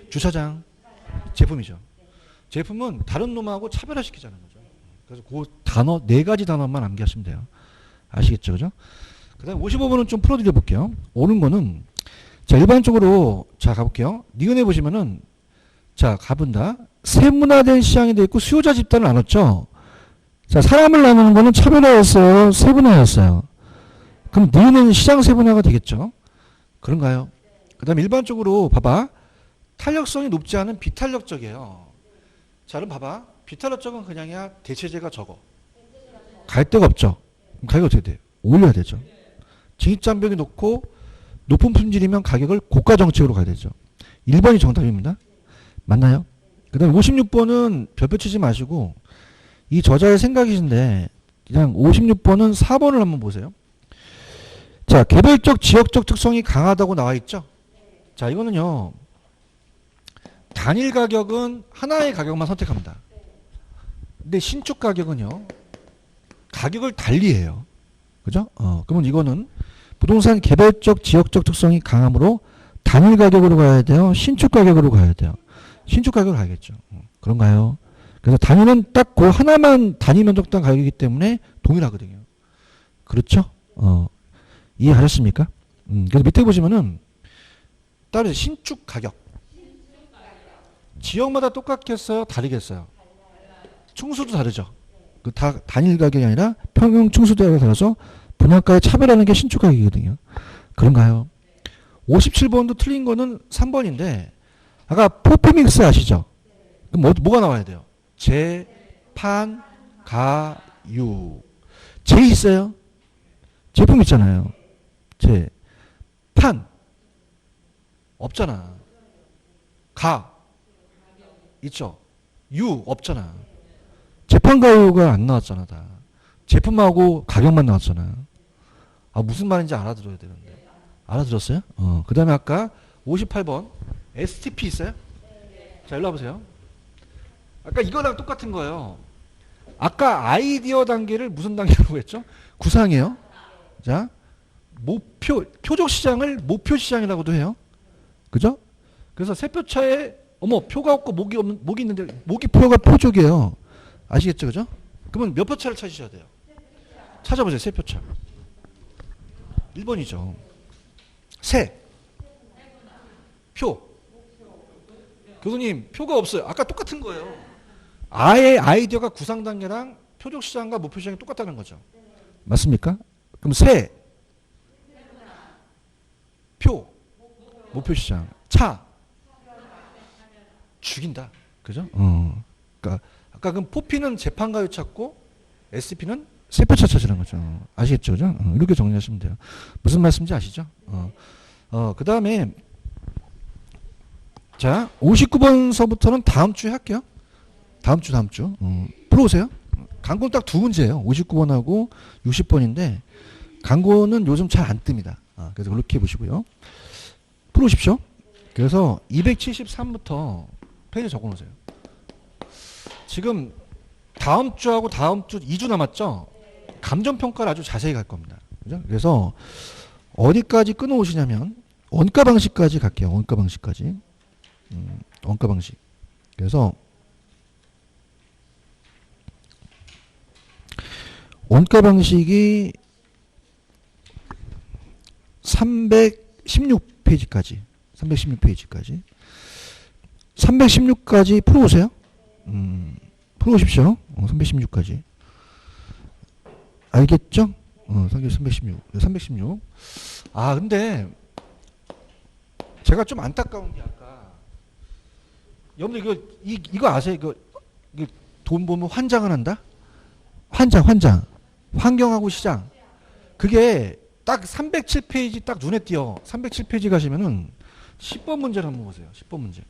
Speaker 1: 주차장, 제품이죠. 제품은 다른 놈하고 차별화시키자는 거죠. 그래서 그 단어, 4가지 단어만 암기하시면 돼요. 아시겠죠? 그죠? 그 다음에 55번은 좀 풀어드려 볼게요. 오는 거는 자, 일반적으로, 자, 가볼게요. 니은에 보시면은, 자, 가본다. 세분화된 시장이 되어 있고 수요자 집단을 나눴죠? 자, 사람을 나누는 거는 차별화였어요? 세분화였어요? 그럼 니은은 시장 세분화가 되겠죠? 그런가요? 그 다음에 일반적으로 봐봐. 탄력성이 높지 않은 비탄력적이에요. 자, 그럼 봐봐. 비탄력적은 그냥이야. 대체재가 적어. 갈 데가 없죠? 그럼 가격이 어떻게 돼요? 올려야 되죠. 진입장벽이 높고 높은 품질이면 가격을 고가 정책으로 가야 되죠. 1번이 정답입니다. 맞나요? 그 다음에 56번은 별표 치지 마시고 이 저자의 생각이신데 그냥 56번은 4번을 한번 보세요. 자, 개별적 지역적 특성이 강하다고 나와 있죠. 자, 이거는요. 단일 가격은 하나의 가격만 선택합니다. 근데 신축 가격은요. 가격을 달리해요. 그죠? 그러면 이거는 부동산 개별적 지역적 특성이 강하므로 단일 가격으로 가야 돼요? 신축 가격으로 가야 돼요? 신축 가격으로 가야겠죠. 그런가요? 그래서 단위는 딱 그 하나만 단위 면적당 가격이기 때문에 동일하거든요. 그렇죠? 이해하셨습니까? 그래서 밑에 보시면은 따로 신축 가격. 지역마다 똑같겠어요? 다르겠어요? 충수도 다르죠. 그 다 단일 가격이 아니라 평형 충수대에 따라서 분양가에 차별하는 게 신축 가격이거든요. 그런가요? 57번도 틀린 거는 3번인데 아까 포피믹스 아시죠? 그럼 뭐가 나와야 돼요? 제, 판, 가, 유. 제 있어요? 제품 있잖아요. 제, 판 없잖아. 가 있죠. 유 없잖아. 재판가유가 안 나왔잖아. 다. 제품하고 가격만 나왔잖아. 아, 무슨 말인지 알아들어야 되는데. 알아들었어요? 그 다음에 아까 58번 STP 있어요? 자, 일로 와보세요. 아까 이거랑 똑같은 거예요. 아까 아이디어 단계를 무슨 단계라고 했죠? 구상이에요. 자, 표적 시장을 목표 시장이라고도 해요. 그죠? 그래서 세표차에 표가 없고 목이 있는데 목이 표가 표적이에요. 아시겠죠? 그죠? 그러면 몇 표차를 찾으셔야 돼요? 찾아보세요. 세 표차. 1번이죠. 세. 표. 교수님, 표가 없어요. 아까 똑같은 거예요. 아예 아이디어가 구상 단계랑 표적 시장과 목표 시장이 똑같다는 거죠. 맞습니까? 그럼 세. 표. 목표 시장. 차. 죽인다. 그죠? 그러니까 아까 그럼 포피는 재판가요 찾고 SP는 세표차 찾으라는 거죠. 아시겠죠? 그죠? 이렇게 정리하시면 돼요. 무슨 말씀인지 아시죠? 그 다음에 자 59번서부터는 다음 주에 할게요. 다음 주. 풀어오세요. 강고는 딱 두 문제예요. 59번하고 60번인데 강고는 요즘 잘 안 뜹니다. 그래서 그렇게 해보시고요. 풀어오십시오. 그래서 273부터 페이지 적어놓으세요. 지금 다음 주하고 다음 주 2주 남았죠? 감정평가를 아주 자세히 갈 겁니다. 그죠? 그래서 어디까지 끊어오시냐면 원가 방식까지 갈게요. 원가 방식까지. 원가 방식. 그래서 원가 방식이 316페이지까지. 316페이지까지. 316까지 풀어오세요. 풀어오십시오. 316까지. 알겠죠? 316. 316. 아, 근데 제가 좀 안타까운 게 아까 여러분들 이거 아세요? 이거 돈 보면 환장을 한다? 환장. 환경하고 시장. 그게 딱 307페이지 딱 눈에 띄어. 307페이지 가시면은 10번 문제를 한번 보세요. 10번 문제.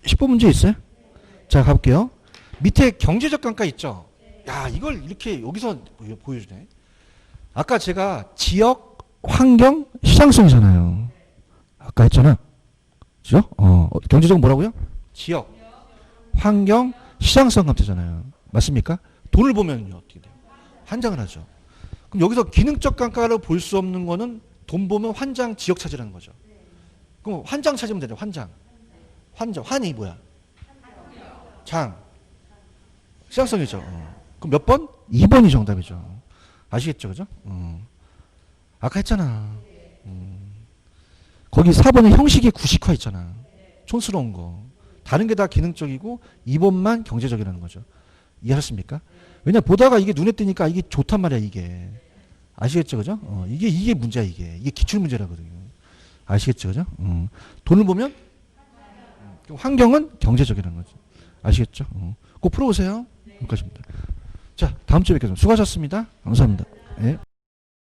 Speaker 1: 10번 문제 있어요? 자, 가볼게요. 밑에 경제적 감가 있죠? 야, 이걸 이렇게 여기서 보여주네. 아까 제가 지역, 환경, 시장성이잖아요. 아까 했잖아. 그죠? 경제적 뭐라고요? 지역, 환경, 시장성 감가잖아요. 맞습니까? 돈을 보면요, 어떻게 돼요? 환장을 하죠. 그럼 여기서 기능적 감가를 볼 수 없는 거는 돈 보면 환장, 지역 찾으라는 거죠. 그럼 환장 찾으면 되죠, 환장. 환이 뭐야? 장. 시장성이죠. 그럼 몇 번? 2번이 정답이죠. 아시겠죠? 그죠? 아까 했잖아. 거기 4번에 형식의 구식화 있잖아. 촌스러운 거. 다른 게 다 기능적이고 2번만 경제적이라는 거죠. 이해하셨습니까? 왜냐 보다가 이게 눈에 띄니까 이게 좋단 말이야 이게. 아시겠죠? 그죠? 이게 문제야 이게. 이게 기출문제라거든요. 아시겠죠? 그죠? 돈을 보면 환경은 경제적이라는 거죠. 아시겠죠? 꼭 풀어오세요. 여기까지입니다. 자, 다음 주에 뵙겠습니다. 수고하셨습니다. 감사합니다. 예.